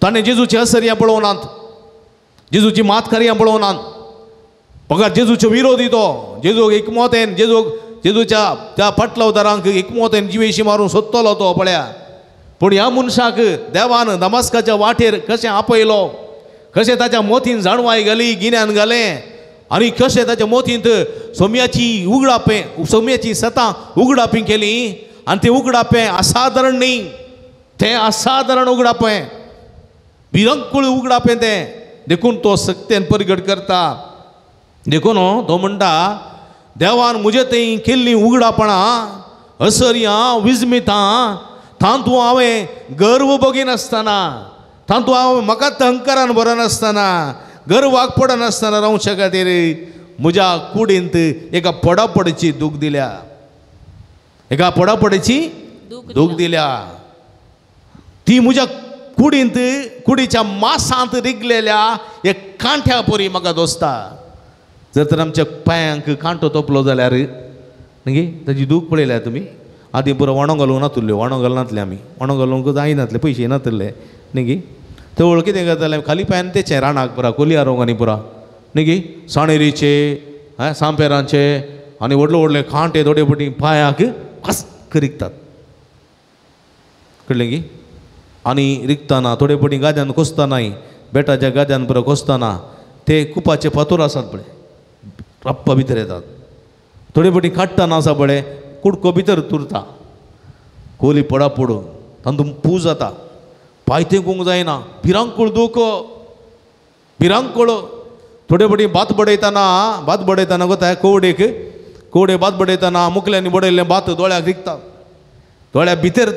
ताणें जेजूची असर्यां पळोवनात जेजूची मातकार्यां पळोवनात. फकत जेजूचो विरोधी तो जेजूक एकमोतेन जेजूच्या त्या पाटलावदारांक एकमोतेन जिवेशी मारून सोदतलो तो पळया. पूण ह्या मनशाक देवान दमास्काच्या वाटेर कशें आपयलो कशें ताच्या मोतीन जाणवाय घाली गिन्यान घालें आनी कशें ताच्या मोतींत सोम्याची उगडापें सोम्याची सतां उगडापी केली आनी तें उगडापें असाधारण न्ही तें असाधारण उगडापें भिरंकूळ उगडापें तें देखून तो सक्तेन परगट करता देखून तो म्हणटा देवान म्हजे थंय केल्लीं उगडापणां असरयां विजमितां तांतू हांवें गर्व बगीनासतना तांतू हांव म्हाका अहंकारान बरनासतना गर्वाक पडनासतना रावचे खातीर म्हज्या कुडींत एका पडापडीची दूख दिल्या एका पडापडीची दूख दिल्या ती म्हज्या कुडींत कुडीच्या मासांत रिगलेल्या एक कांठ्या परी म्हाका दोसता जर तर आमच्या पांयांक कांटो तोपलो जाल्यार न्ही ताची दूख पळयल्या तुमी आदी बरो वाणो घालूंक नातल्यो वाणो घालनातले आमी वाणो घालूंक जायनातले पयशे नातले न्ही तेवळ कितें करताले खाली पांयान तेचे रानाक पुरा कोलया रोंगांनी पुरा न्ही साणेरीचे सांपेरांचे आनी व्हडले व्हडले कांटे थोडे पटी पांयाक कस्क रिगतात कळ्ळें की आनी रिगतना थोडे पटी गाद्यान कोसतानाय बेटाच्या गाद्यान पुरो कोसतना ते कुपाचे फातोर आसात पळय रप्पा भितर येतात थोडे पटी काडटना आसा पळय कुडको भितर तुरता कोली पडा पडून तातूंत पू जाता पांय तेंकूंक जायना भिरांकूळ दूख भिरांकूळ थोडे पटी भात बडयतना कोताय कवडे भात बडयतना मुखल्यांनी बडयल्लें भात दोळ्याक रिगता दोळ्या भितर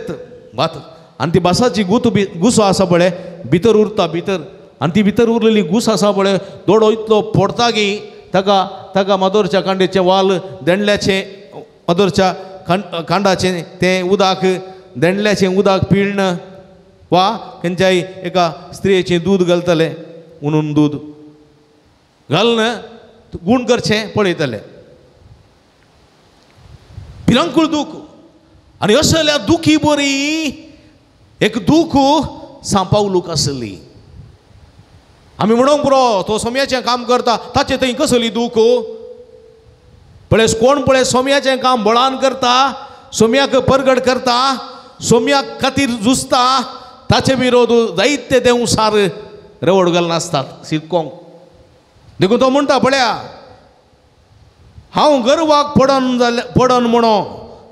भात आनी ती भासाची गुसो आसा पळय भितर उरता भितर आनी ती भितर उरलेली घुस आसा पळय दोडो इतलो फोडता की ताका मादोरच्या कांडेचे वाल देंडल्याचे मादोरच्या कांडाचें तें उदक देंडल्याचें उदक पिळणं वा खंयच्याय एका स्त्रियेचें दूद घालतले उंदून दूद घालून गूण करचें पळयतले भिरांकूळ दूख आनी असल्या दुखी बरी एक दूख सांपावलूक आसली आमी म्हणूंक पुरो तो सोम्याचें काम करता ताचे थंय कसली दूख पळय कोण पळय सोम्याचें काम बळान करता सोम्याक परगट करता सोम्याक खातीर झुजता ताचे विरोध जायते देवसार रेवड घालनासतात शिकोंक देखून तो म्हणटा पळया हांव गर्वाक पडन म्हणो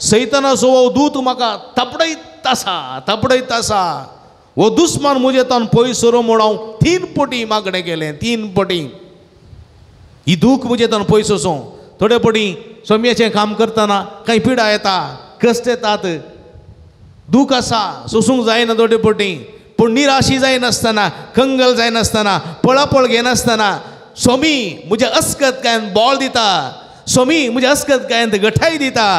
सैतानाचो हो दूत म्हाका थापडयत आसा वो दुस्मान म्हजे तान पयस सरो म्हूण हांव 3 पटी मागणें केलें 3 पटी ही दूख म्हजे तान पयस वचो थोडे पटी सोम्याचें काम करतना कांय पिडा येता कश्ट येतात दूख आसा सोसूंक जायना थोडे पटी पूण निराशी जायनासतना कंगल जायनासतना पळापळ घेनासतना स्वामी म्हज्या अस्कतकायेन बोळ दिता स्वामी म्हज्या अस्कतकायेन गठाय दिता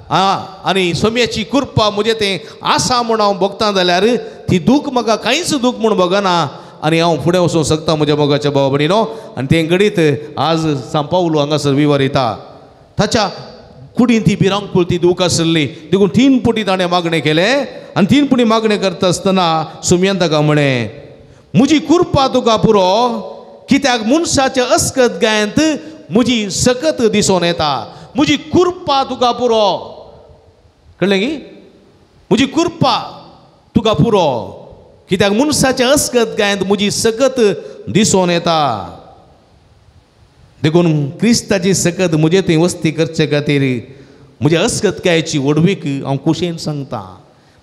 आनी सोम्याची कृपा म्हजें तें आसा म्हूण हांव भोगता जाल्यार ती दूख म्हाका कांयच दूख म्हूण भोगना आनी हांव फुडें वचूंक शकता म्हज्या मोगाच्या भावा भयणीनो आनी तें घडीत आज सांपावलो हांगासर विवरिता ताच्या कुडीन ती भिरांकूळ ती दूख आसली देखून 3 पटी ताणें मागणें केलें आनी 3 पटी मागणें करता आसतना सोम्यान ताका म्हळें म्हजी कृपा तुका पुरो कित्याक मनशाच्या अस्कत गायंत म्हजी सकत दिसून येता म्हजी कृपा तुका पुरो कळ्ळें की म्हजी कृपा तुका पुरो कित्याक मनशाच्या अस्कत गायंत म्हजी सकत दिसून येता देखून क्रिस्ताची सकत म्हजे थंय वस्ती करचे खातीर म्हज्या अस्कतकायेची वडवीक हांव कुशेन सांगता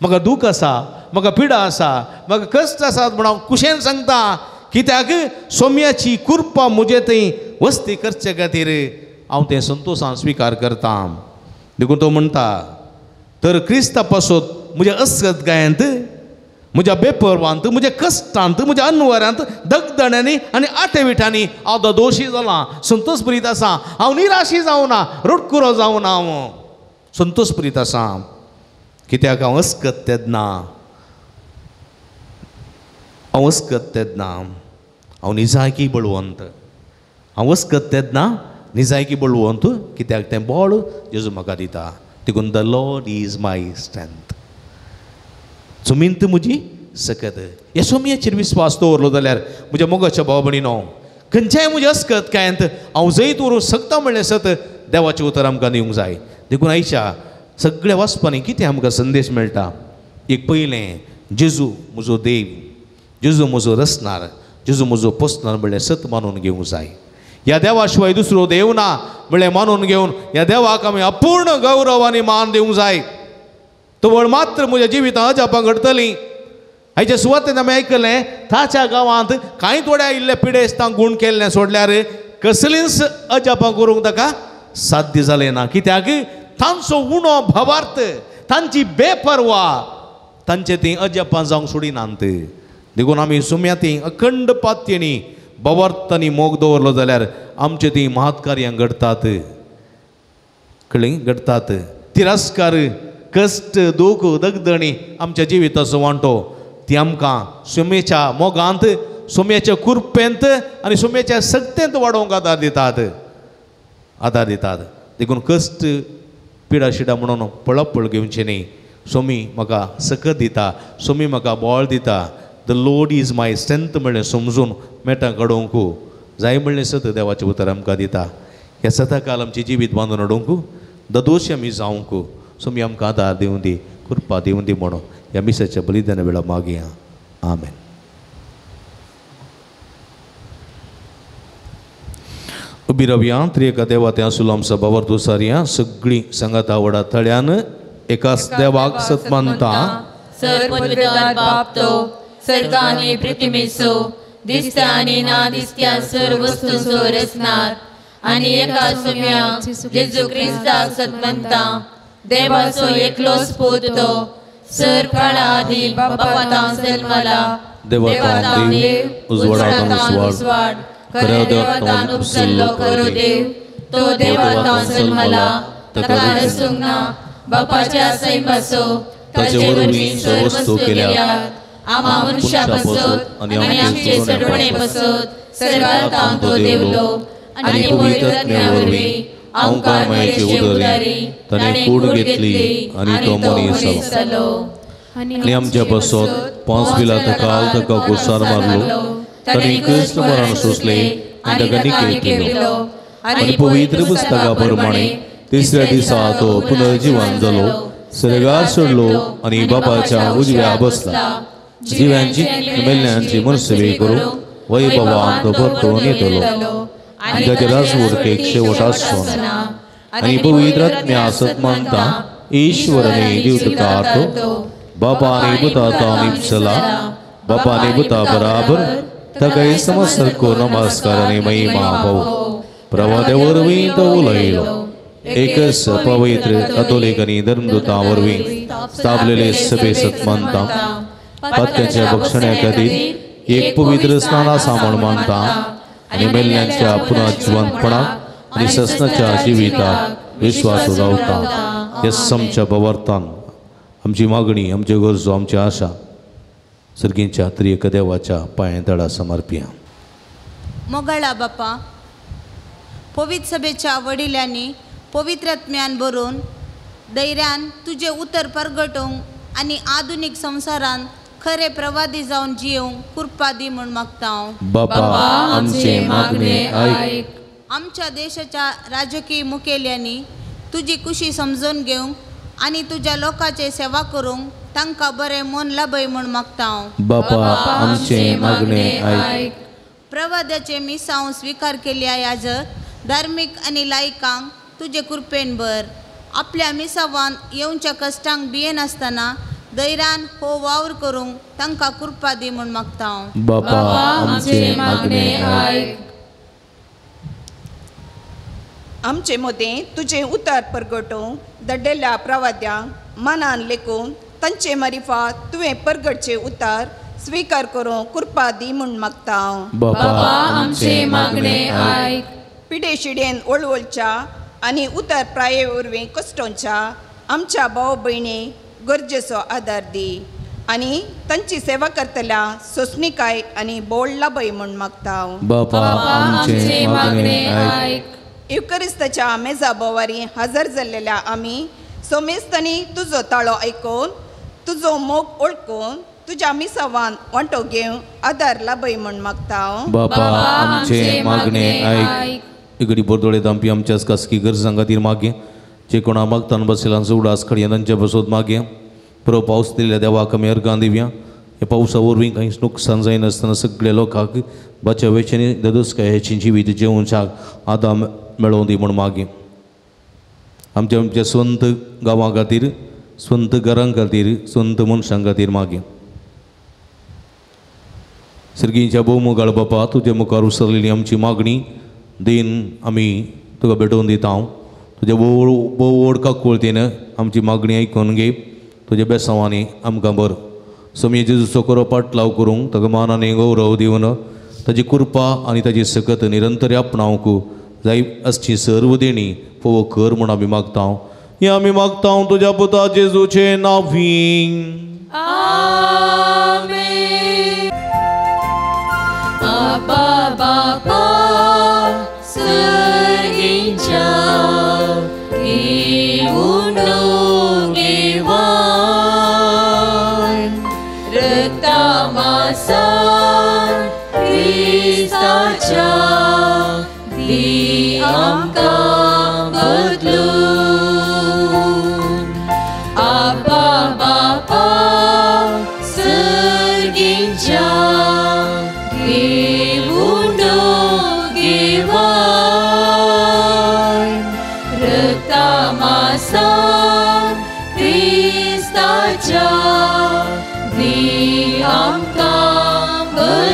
म्हाका दूख आसा म्हाका पिडा आसा म्हाका कश्ट आसात म्हूण हांव कुशेन सांगता कित्याक सोम्याची कृपा म्हजे थंय वस्ती करचे खातीर हांव तें संतोशान स्विकार करता देखून तो म्हणटा तर क्रिस्ता पासत म्हज्या अस्कत गायंत म्हज्या बेपरवांत म्हज्या कश्टांत म्हज्या अनवरांत दगदण्यांनी आनी आटेविठांनी हांव दोशी जालां संतोषप्रीत आसा हांव निराशी जावना रडकुरो जावना हांव संतोषप्रीत आसा कित्याक हांव अस्कत तेदना हांव निजायकी बळवंत हांव अस्कत तेदना निजायकी बळवंत कित्याक तें बळ जेजू म्हाका दिता देखून the Lord is my strength जमीन म्हजी सकत ह्या सोम्याचेर विस्वास दवरलो जाल्यार म्हज्या मोगाच्या भाव भयणीनो खंयच्याय म्हज्या अस्कत कांयत हांव जैत व्हरूंक शकता म्हणलें सत देवाचें उतर आमकां दिवंक जाय देखून आयच्या सगळ्या वाचपांनी कितें आमकां संदेश मेळटा एक पयलें जेजू म्हजो देव जेजू म्हजो रसनार जेजू म्हजो पर्सनल म्हणल्यार सत मानून घेवंक जाय. ह्या देवा शिवाय दुसरो देव ना म्हणलें मानून घेवन ह्या देवाक आमी अपूर्ण गौरव आनी मान दिवंक जाय. तवळ मात्र म्हज्या जिवितांत अजापां घडटलीं. हाचे सुवातेन आमी आयकलें ताच्या गांवांत कांय थोड्या इल्ले पिडेस्तांक गूण केल्लें सोडल्यार कसलींच अजापां करूंक ताका साध्य जालें ना. कित्याक तांचो उणो भावार्थ, तांची बेपरवा, तांचे ती अजापां जावंक सोडिनात. देखून आमी सुम्या ती अखंड पात्येनी भावार्थांनी मोग दवरलो जाल्यार आमचे ती महत्कार्यां घडटात. कळ्ळें? घडटात. तिरस्कार, कश्ट, दूख, दगदणी आमच्या जिविताचो वांटो ती आमकां सुमेच्या मोगांत, सुम्याच्या कुरपेंत आनी सुम्याच्या सक्तेंत वाडोवंक आदार दितात. देखून कश्ट, पिडा शिडा म्हणून पळपळ घेवचें न्ही. सोमी म्हाका सकत दिता, सोमी म्हाका बळ दिता. The Lord is my strength म्हणलें समजून मेटां काडूंक जाय म्हणलें सत देवाचें उतर आमकां दिता. हे सता काल आमचें जिवीत बांदून हाडूंक दोशी आमी जावंक सोमी आमकां आदार दिवं दी, कृपा दिवं दी म्हणून ह्या मिसाच्या बलिदान वेळा मागया. आमेन. उबी रावया. त्रिएका देवा त्या सुलाम सभावर दुसारया सगळीं संगात आवडा थळ्यान एकाच देवाक सत मानता. सर्वपदवीदार बाप तो सर्ग आनी पृथ्वीचो दिसत्या आनी ना दिसत्या सर्व वस्तूंचो रचणार आनी एका सुम्या जेजू क्रिस्ताक सतमंता देवाचो एकलोच पूत तो सर काळा आदी बापातां जल्मला देवातां देव उजवाडातां उजवाड खऱ्या देवातां उपसल्लो खरो देव तो देवातां जल्मला ताका रसूंक ना बापाच्या सैमाचो ताचे वरवीं सर्व वस्तू केल्यात. आमा मनशा बसत आनी आमचे सडवणे बसत सर्वातां तो देवलो आनी पवित्र आत्म्या वरवीं ओंकार मायेची उदरी ताणें कूड घेतली आनी तो मनीस जालो. आनी आमच्या बसत पांच पिला तकाल ताका गुसार मारलो. ताणें कृष्ण मरण सोंसले आनी ताका निकेत केलो. आनी पवित्र पुस्तका प्रमाणे तिसऱ्या दिसा तो पुनर्जीवन जालो, स्वर्गार चडलो आनी बापाच्या उजव्या बसला. जिव्यांची मेल्ल्यांची मनसवी करूं वैभवान तो परतून येतलो आनी ताचे राजवटीक शेवट आसचो ना. आनी पवित्र आत्म्या सत मानता ईश्वराने दिवता तो बापा आनी पुता तो निपसला बापा आनी पुता बराबर ताका समसरको नमस्कार आनी महिमा भाव प्रवाद्या वरवीं तो उलयलो. एकच पवित्र कॅथोलिक आनी धर्मदूतां वरवीं स्थापलेले सभे सत मानता. पात्याच्या भक्षण्या खातीर एक पवित्र स्नाना सामण मानता आनी मेल्ल्यांच्या पुनर्जीवनपणाक आनी ससनाच्या जिविताक विश्वास उगावता. हेच आमच्या भावार्थान आमची मागणी, आमच्यो गरजो, आमची आशा सर्गींच्या त्रिएक देवाच्या पांय तळा समर्पिया. मोगळा बापा, पवित्र सभेच्या वडिलांनी पवित्र आत्म्यान भरून धैर्यान तुझे उतर परगटोवंक आनी आधुनीक संवसारान खरे प्रवादी जावन जियोवंक कृपा दी म्हूण मागता हांव. बापा आमचे मागणे आयक. आमच्या देशाच्या राजकीय मुखेल्यांनी तुजी खुशी समजून घेवंक आनी तुज्या लोकांचे सेवा करूंक तांकां बरें मन लाभय म्हूण मागता हांव. बापा आमचे मागणे आयक. प्रवाद्याचे मिसांव स्वीकार केल्या याजक धार्मीक आनी लायकांक तुजे कृपेन भर. आपल्या मिसावान येवच्या कश्टांक भियेन आसतना धैर्यान हो वावर करूंक तांकां कृपा दी म्हूण मागता हांव. बापा आमचे मागणे आयक. आमचे मदें तुजें उतर परगटोवंक दड्डेल्या प्रवाद्यांक मनान लेखून तांचे मारिफात तुवें परगटचे उतर स्वीकार करूंक कृपा दी म्हूण मागता हांव. बापा आमचे मागणे आयक. पिडे शिडेन वळवळच्या आनी उतर प्राये वरवीं कश्टांच्या आमच्या भाव भयणी गरजेचो आदार दी आनी तांची सेवा करतल्या सोंसणीकाय आनी बोळ लाभय म्हूण मागता हांव. बापा आमचे मागणे आयक. युकरिस्ताच्या मेजा बोवारी हजर जाल्लेल्या आमी सोमेस्तांनी तुजो ताळो आयकून तुजो मोग ओळखून तुज्या मिसावान वांटो घेवंक आदार लाभय म्हूण मागता हांव. बापा आमचे मागणे आयक. इगडी बोरदोळे दांपी आमच्याच खासगी गरजां खातीर मागे जे कोणा मागतान बसयलांचो उडास खडया तांच्या बसोत मागे पुरो पावस दिल्ल्या देवाक आमी अर्गां दिवया. हे पावसा वरवीं कांयच नुकसान जायनासतना सगळ्या लोकांक बच्या वेच्यानी ददोसकायाची जिवीत जेवणाक आदां मेळोवन दी म्हूण मागी आमच्या स्वंत गांवां खातीर स्वंत घरां खातीर स्वंत मनशां खातीर मागी सर्गीच्या भोव मोगाळ बापा तुज्या मुखार उसरलेली आमची मागणी देन आमी तुका भेटोवन दिता हांव तुज्या भोव व्हड काकूळतेन आमची मागणी आयकून घे तुज्या बेसांवांनी आमकां बर सोमी जेजूचो करो पाटलाव करूंक ताका मान आनी गौरव दिवन ताजी कृपा आनी ताजी सकत निरंतर आपणावंक जाय आसची सर्व देणी फोव कर म्हूण आमी मागता हांव हें आमी मागता हांव तुज्या पुता जेजूचे नांवीं आमेन. आबा बापा सर्गींच्या घेऊन घेवान रक्ता मांसान क्रिस्ताच्या दी आमकां बदलून आबा बापा सर्गींच्या घेऊन घेवान रक्ता मांसान क्रिस्ताच्या दी आमकां बदलून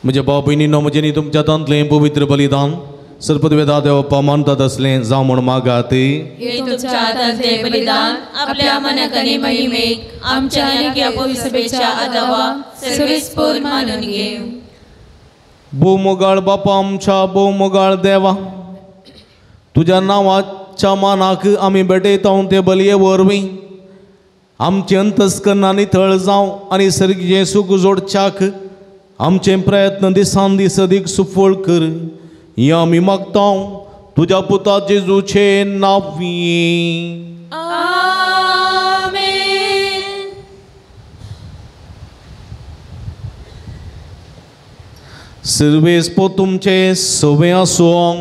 म्हज्या भाव भयणींनो म्हजें तुमच्या हातांतलें पवित्र बलिदान सर्पद्वेदा देवपा मानतात असलें जावं म्हूण मागात हे तुमच्या हातांतलें बलिदान आपल्या मनाक आनी महिमेक आमच्या आनी पवित्र सभेच्या आदावा सर्वेस्पोर मानून घेव. भोव मोगाळ बापा आमच्या भोव मोगाळ देवा तुज्या नांवाच्या मानाक आमी भेटयता ते बलये वरवीं आमचे अंतस्करणां नितळ जावं आनी सर्गीचें सूख जोडच्याक आमचे प्रयत्न दिसान दीस अदीक सुफळ कर हें आमी मागता तुज्या पुता जेजूचे नांवीं आमेन. सर्वेस्पो तुमचे सोबे आसूं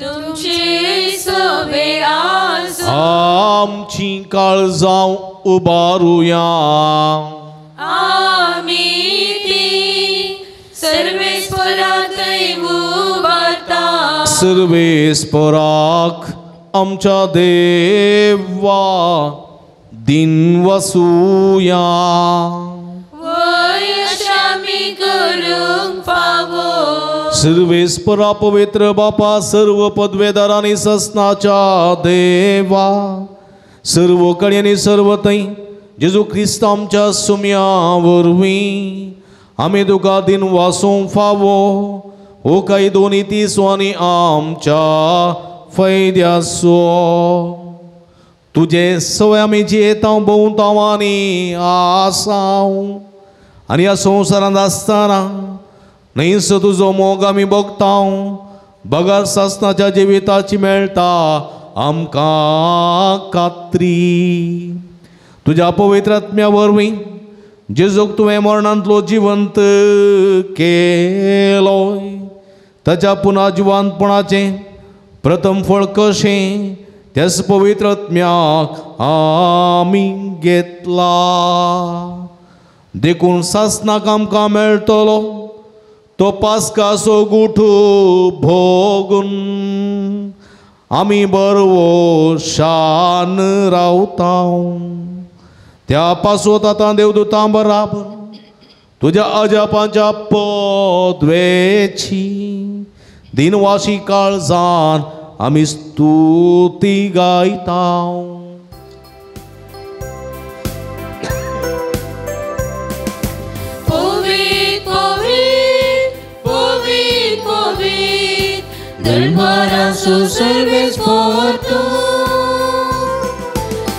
तुमचे सोबे आसूं आमची काळजां उबारुया आमी सर्वेस्पराकय उबारता सर्वेस्पराक आमच्या देवा दिनवसूया वय आमी करूंक फावो सर्वेस्परा पवित्र बापा सर्व पदवेदार आनी सस्नाच्या देवा सर्व कळी आनी सर्व थंय जेजू क्रिस्त आमच्या सुम्या वरवीं आमी तुका दिन वासूंक फावो हो काही दोनी तीस आनी आमच्या फैद्यासो तुजे सवय आमी जियेता भोंवता आनी आसांव आनी ह्या संवसारांत आसतना न्हयस तुजो मोग आमी भोगता बगार सासनाच्या जिविताची मेळटा आमकां खात्री तुज्या पवित्र आत्म्या वरवीं जेजूक तुवें मरणांतलो जिवंत केलोय ताच्या पुना जिवंतपणाचें प्रथम फळ कशें त्याच पवित्र आत्म्याक आमी घेतला देखून सासनाक आमकां मेळटलो तो पास्काचो गुठू भोगून आमी बरवो शान रावता त्या पासोत आतां देवदूतां बराबर तुज्या अजापाच्या पदवेची दिनवाशी काळजान आमी स्तुती गायता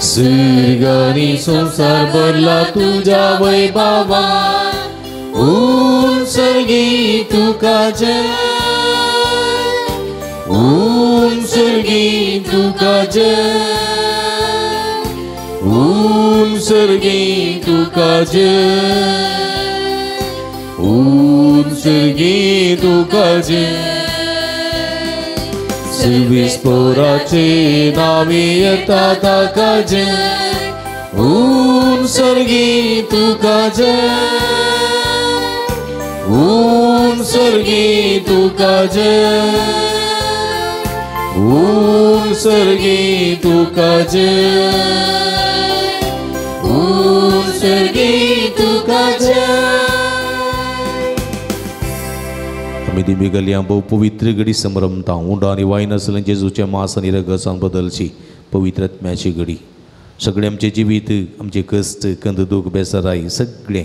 स्वर्गानी संसार भरला तुझ्या वैभवान उत्सर्गी तुका जय उत्सर्गी तुका जय उत्सर्गी तुका जय उत्सर्गी तुका जय सर्वेस्पराचे नावे येता ताका जय उत्सर्गी तुका जय उत्सर्गी तुका जय उत्सर्गी तुका जय उत्सर्गी तुका जय आमी दिमिगल्या बहु पवित्र घडी संभ्रमता उंडा आनी वायन आसलें जेजूचे मांस आनी रगतान बदलची पवित्र आत्म्याची घडी सगळे आमचे जिवीत आमचे कश्ट कंद दूख बेसाराय सगळे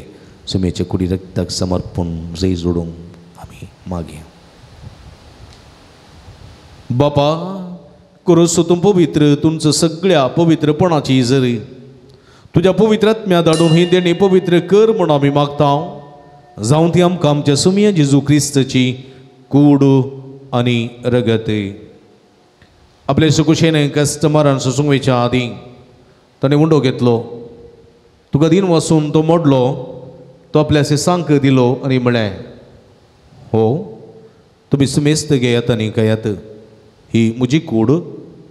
सुमेच्या कुडी रक्ताक समर्पण जय जोडूंक आमी मागया बापा करोसो तूं पवित्र तुमचो सगळ्या पवित्रपणाची जरी तुज्या पवित्र आत्म्या धाडून ही देणी पवित्र कर म्हूण आमी मागता जावं ती आमकां आमच्या सुमिया जेजू क्रिस्ताची कूड आनी रगत आपले सुकुशेन कस्टमरान सुसुंगेच्या आदीं ताणें उंडो घेतलो तुका दिन वचून तो मोडलो तो आपल्या सिसांक दिलो आनी म्हळें हो तुमी सुमेस्त घेयात आनी कयात ही म्हजी कूड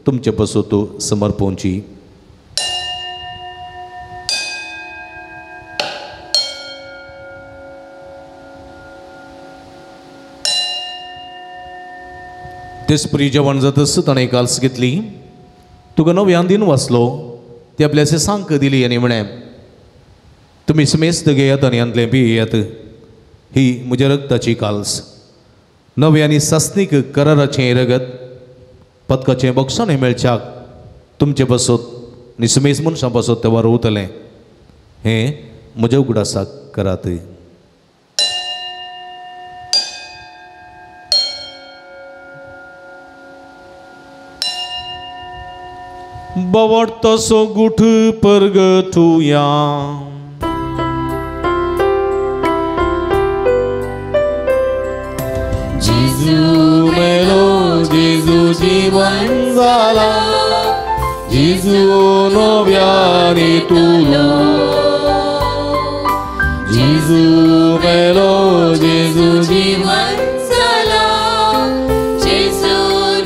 तुमचे बसोत समर्पोवची तेच परी जेवण जातस ताणें काल्स घेतली तुका नव्यान दिन वाचलो ती आपल्या सिसांक दिली आनी म्हळें तुमी सुमेस्त घेयात आनी आदलें पियेयात ही म्हज्या रगताची काल्स नवे आनी सस्नीक कराराचें रगत पदकाचें बक्षाणें मेळच्याक तुमचे बसत आनी सुमेज मनशां बसत ते वारोवतलें हें म्हज्या उगडासाक करात बवडतसो गुठ परगटुया जेजू मेलो जेजू जीवन जाला जेजू नव्यानी तुलो जेजू मेलो जेजू जीवन जाला जेजू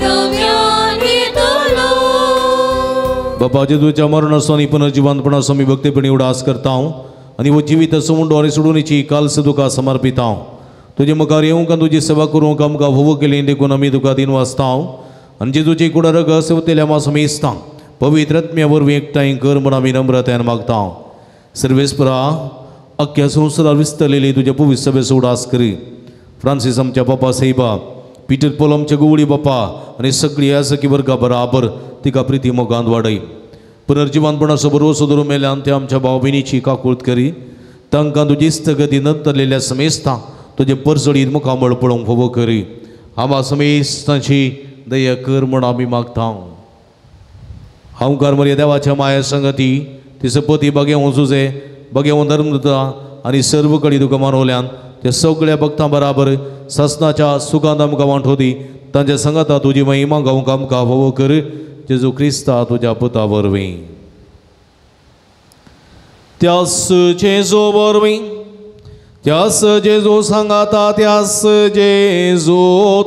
नव्यानी तुलो बापा जेजूच्या मरणाचो आनी पुनर्जिवंतपणाचो मी भक्तीपणी उडास करता आनी वो जिविताचो मुंडो सोडूनची काल्स तुका समर्पिता तुजे मुखार येवंक तुजी सेवा करूंक आमकां फोव केली देखून आमी तुका दिन वाचता आनी जेजूची कुडा रगस तेल्या मास मेजता पवित्र आत्म्या वरवीं एकठांय कर म्हूण आमी नम्रतायेन मागता सर्वेस्परा अख्ख्या संवसारार विस्तरलेली तुज्या पवित्र सभेचो उडास करी फ्रांसीस आमच्या बापा सैबा पीटर पॉल आमच्या गुवळी बापा आनी सगळी आसकी वर्गा बराबर तिका प्रिती मोगांत वाडय पुनर्जिवंतपणाचो बरोसो धरून मेल्यान त्या आमच्या भाव भयणीची काकुळट करी तांकां तुजी इस्तगती नंतरलेल्या समेस्तां तुजे परसडीत मुखामळ पळोवंक फोव करी आमा समेस्तांची दया कर म्हूण आमी मागता हांव कार्मर्या देवाच्या माया संगती तिचो पती बगेवो जुजे बगेवो धर्मदूता आनी सर्व कडेन तुका मानवल्यान त्या सगळ्या भक्तां बराबर ससनाच्या सुखांत आमकां वांटोदी तांच्या संगता तुजी महिमा गावंक आमकां फोव कर जेजू क्रिस्ता तुज्या पुता वरवीं त्यास जेजू वरवीं त्यास जेजू सांगाता त्यास जेजू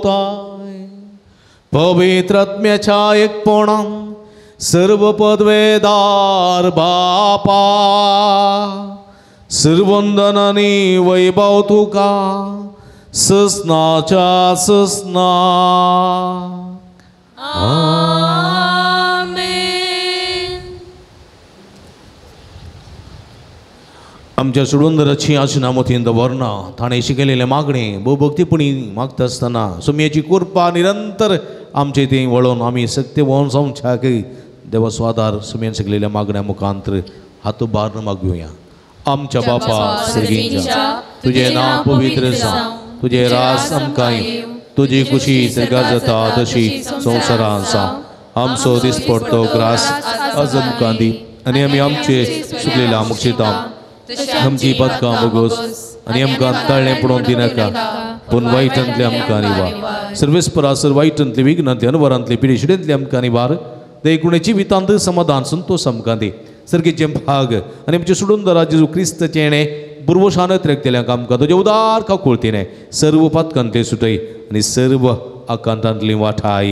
ताय पवित्र आत्म्याच्या एकपणान सर्व पदवेदार बापा सर्वंदनानी वैभव तुका ससनाच्या ससना. आमच्या सुडुंदराची आशना मोतीन दवरना ताणें शिकयलेले मागणे भक्तीपणी मागता आसतना सुमयेची कृपा निरंतर आमचे थंय वळोवन आमी सक्ते वळोवन जावंक देवा स्वादार सुमयेन शिकलेल्या मागण्या मुखांतर हात बारून मागुया. आमच्या बापा सर्गीच्या तुझे नांव पवित्र जावं, तुझे रास आमकां येवं, तुजी खुशी सगळ्या जाता तशी संवसारांत जावं. आमचो दिसपडटो ग्रास आज आमकां दी आनी आमी आमचे चुकलेल्या मुक्षिता आमची पदकां बगोस आनी आमकां तळ्ळें पडोवन दिनाका पूण वायटांतले आमकां निवार. सर्वेस्परासर वायटांतले विघ्नांतले अनवरांतले पिडेशिडेंतले आमकां निवार. देखुणेची वितांत समाधान संतोष आमकां दी. सर्गीचे भाग आनी आमचे सुडुंदरा जेजू क्रिस्ताचे येणे पुर्वशानत रेखतेल्यांक आमकां तुजे उदार काकुळतीने सर्व पदकांतले सुटय आनी सर्व आकांतांतली वाठाय.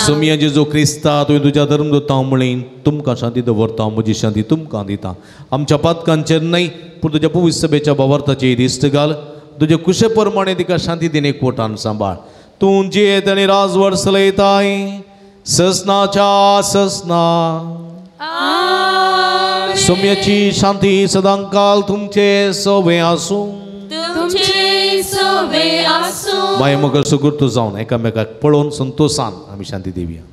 सुमया जेजू क्रिस्ता तुवें तुज्या धर्मदूतां म्हणीन तुमकां शांती दवरता, म्हजी शांती तुमकां दिता. आमच्या पदकांचेर न्हय पूण तुज्या पवित्र सभेच्या भावार्थाचेर दिश्ट घाल. तुजे कुशे प्रमाणे तिका शांती दिने एकवटान सांबाळ. तूं जियेत आनी राजवट चलयताय ससनाच्या ससना. सुमयाची शांती सदांकाल तुमचे सोबे आसूं. माय मगर सुगुर्त जावन एकामेकाक पळोवन संतोषान आमी शांती दिवया.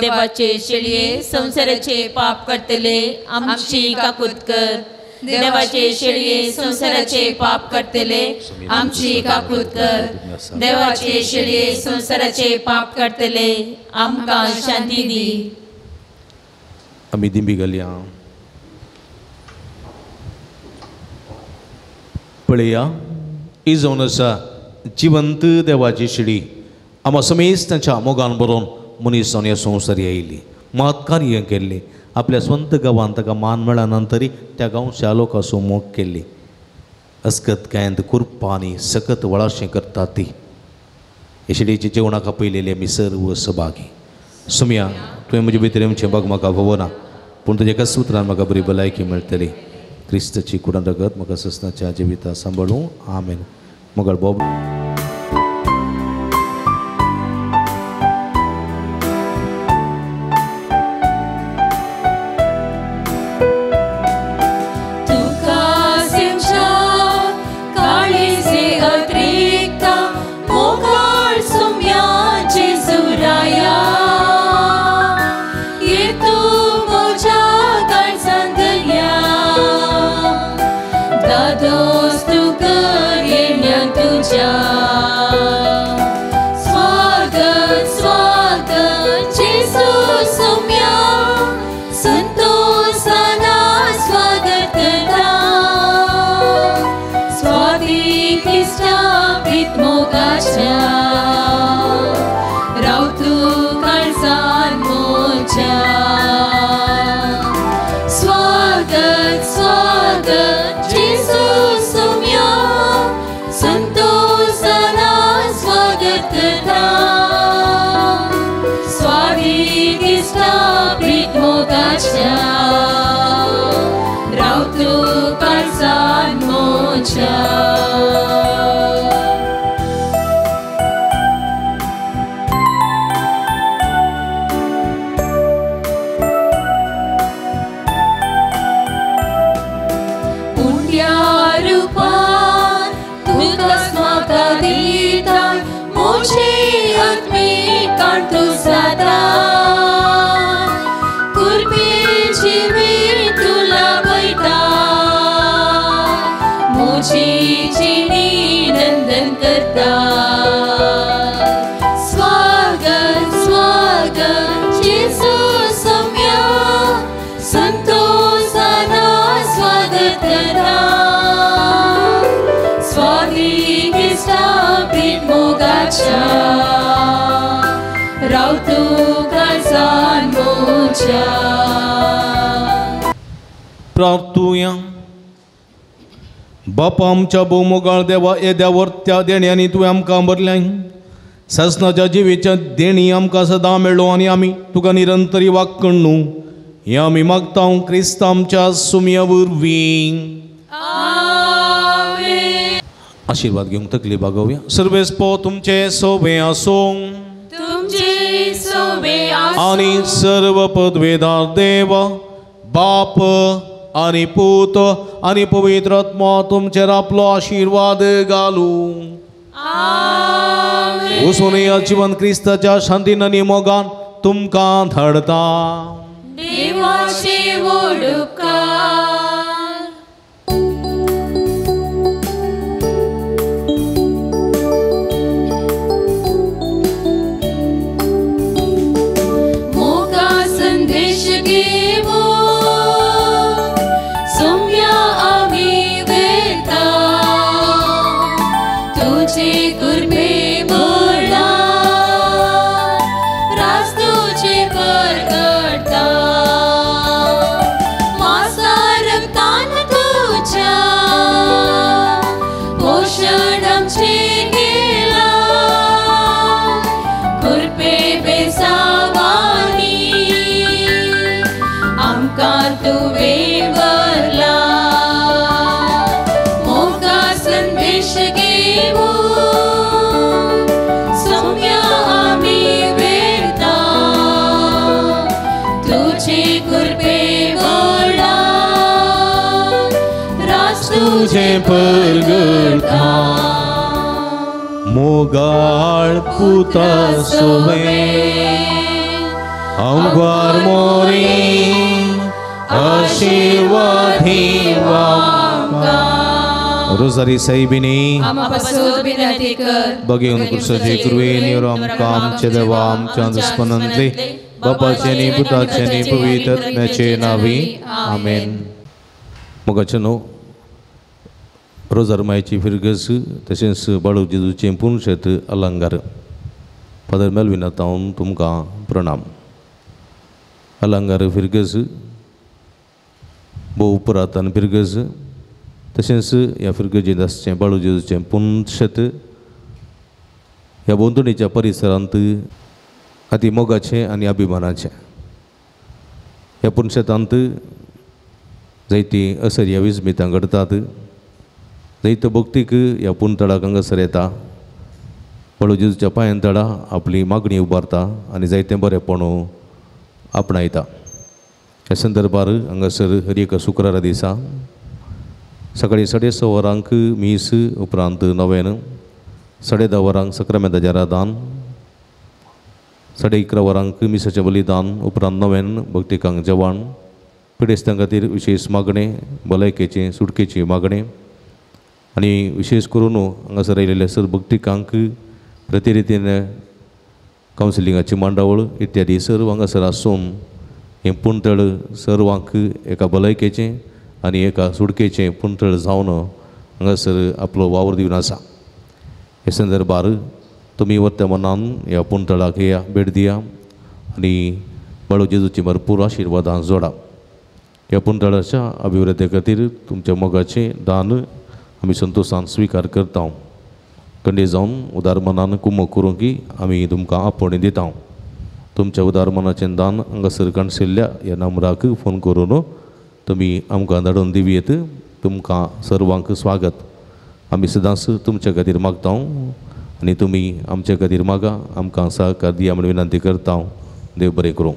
देवाचे शेळये संसाराचे पाप करतले आमची काकूत कर. देवाचे शेळये संसाराचे पाप करतले आमची काकूत कर. देवाचे शेळये संसाराचे पाप करतले आमकां शांती दी. आमी दिंबी घालया. पळया ही जावन आसा जिवंत देवाची शिडी आमी समेज तांच्या मोगान बरोवन मनीस ह्या संवसारी आयिल्ली महत्कार्य केल्ली. आपल्या स्वंत गांवांत ताका मान मेळ्ळा नंतरी त्या गांवच्या लोकांचो मोग केल्ली. अस्कत कांयत कुरपा आनी सकत वळाशें करता ती. हे शिडीच्या जेवणाक आपयलेली आमी सर्व सभागी. सुमया तुवें म्हजे भितर आमचें बग म्हाका खबर पूण तुज्या एकाच सुत्रान म्हाका बरी भलायकी मेळटली. क्रिस्ताची कुडान रगत म्हाका ससनाच्या जिविता सांबाळूं. आमेन. मोगळ बोब प्रार्थुया. बापा आमच्या भोवमोगाळ देवा येद्या वर्त्या देण्यांनी तुवें आमकां भरल्याय. ससनाच्या जिवेच्या देणी आमकां सदां मेळ्ळो आनी आमी तुका निरंतरी वागकण न्हू हें आमी मागता क्रिस्त आमच्या सुमया वरवीं. आशीर्वाद घेवंक तकली बागोवया. सर्वेस्पो तुमचे सोबे आसूं तुमचे सोबे आनी सर्व पदवेदार देव बाप आनी पूत आनी पवित्र आत्मा तुमचेर आपलो आशीर्वाद घालूं. वचून या जीवन क्रिस्ताच्या शांतीन आनी मोगान तुमकां धाडता. देवाचे व्हड उपकार. मोगा संदेश घेवो सोम्या आमी वेता तुझे कृपे बोला रास तुझे परगडता. मासारतान तुझ्या पोषण आमचे गेला कृपे बेसावानी आमकां तुवे वरला. मोगा संदेश घेवो सोम्या आमी वेता तुझे कृपे वरला रास तुझे परगडता. मोगाळ पुता सोबे आमगार मोरी आशीर्वादी वामका. रोजारी साहिबिनी आमपासून विनंती कर. बघेवन कृष्णाचे कृपेन आमकां आमच्या देवा आमच्या दुस्पनांतले बापाचे आनी पुताचे आनी पवित्र आत्म्याचे नावी आमेन. मोगाचे न्हू रोजार मायेची फिरगस तशेंच बाळू जेजूचे पुनशेत अलंकार. फादर मेल्विन हांव तुमकां प्रणाम. अलंकार फिरगस भोव पुरातन फिरगस तशेंच ह्या फिरगजींत आसचें बाळू जेजूचें पुनशेत ह्या बोंदणीच्या परिसरांत अति मोगाचें आनी अभिमानाचें. ह्या पुनशेतांत जायतीं असर्या विस्मितां घडटात. जायत्यो भक्तीक ह्या पुनतळाक हांगासर येता. बाळू जेजूच्या पांयांतळा आपली मागणी उबारता आनी जायतें बरेंपण आपणायता. ह्या संदर्भार हांगासर हर एक शुक्रारा दिसा सकाळीं 6:30 वरांक मीस उपरांत नवेन 10:30 वरांक सक्रामेंताचें रादान 11:30 वरांक मिसाचें बलिदान उपरांत नवेन भक्तिकांक जेवण पिडेस्तां खातीर विशेश मागणें भलायकेची सुटकेची मागणें आनी विशेश करून हांगासर आयिल्ल्या सर्व भक्तिकांक प्रतिरितीन कावन्सिलिंगाची मांडावळ इत्यादी सर्व हांगासर आसून हें पुणतळ सर्वांक एका भलायकेचें आनी एका सुटकेचें पुणतळ जावन हांगासर आपलो वावर दिवन आसा. हे संदर्भार तुमी वर्त्या मनान ह्या पुणतळाक येया, भेट दिया आनी बाळू जेजूची भरपूर आशिर्वादां जोडा. ह्या पुणतळाच्या अभिवृद्धी खातीर तुमच्या मोगाचें दान आमी संतोशान स्विकार करता. कंडे जावन उदार मनान कुमक करूं की आमी तुमकां आपोवणी दिता. तुमच्या उदार मनाचें दान हांगासर काणशिल्ल्या ह्या नंबराक फोन करून तुमी आमकां धाडून दिवयेत. तुमकां सर्वांक स्वागत. आमी सदांच तुमच्या खातीर मागता आनी तुमी आमचे खातीर मागा. आमकां सहकार दिया म्हण विनंती करता. देव बरें करूं.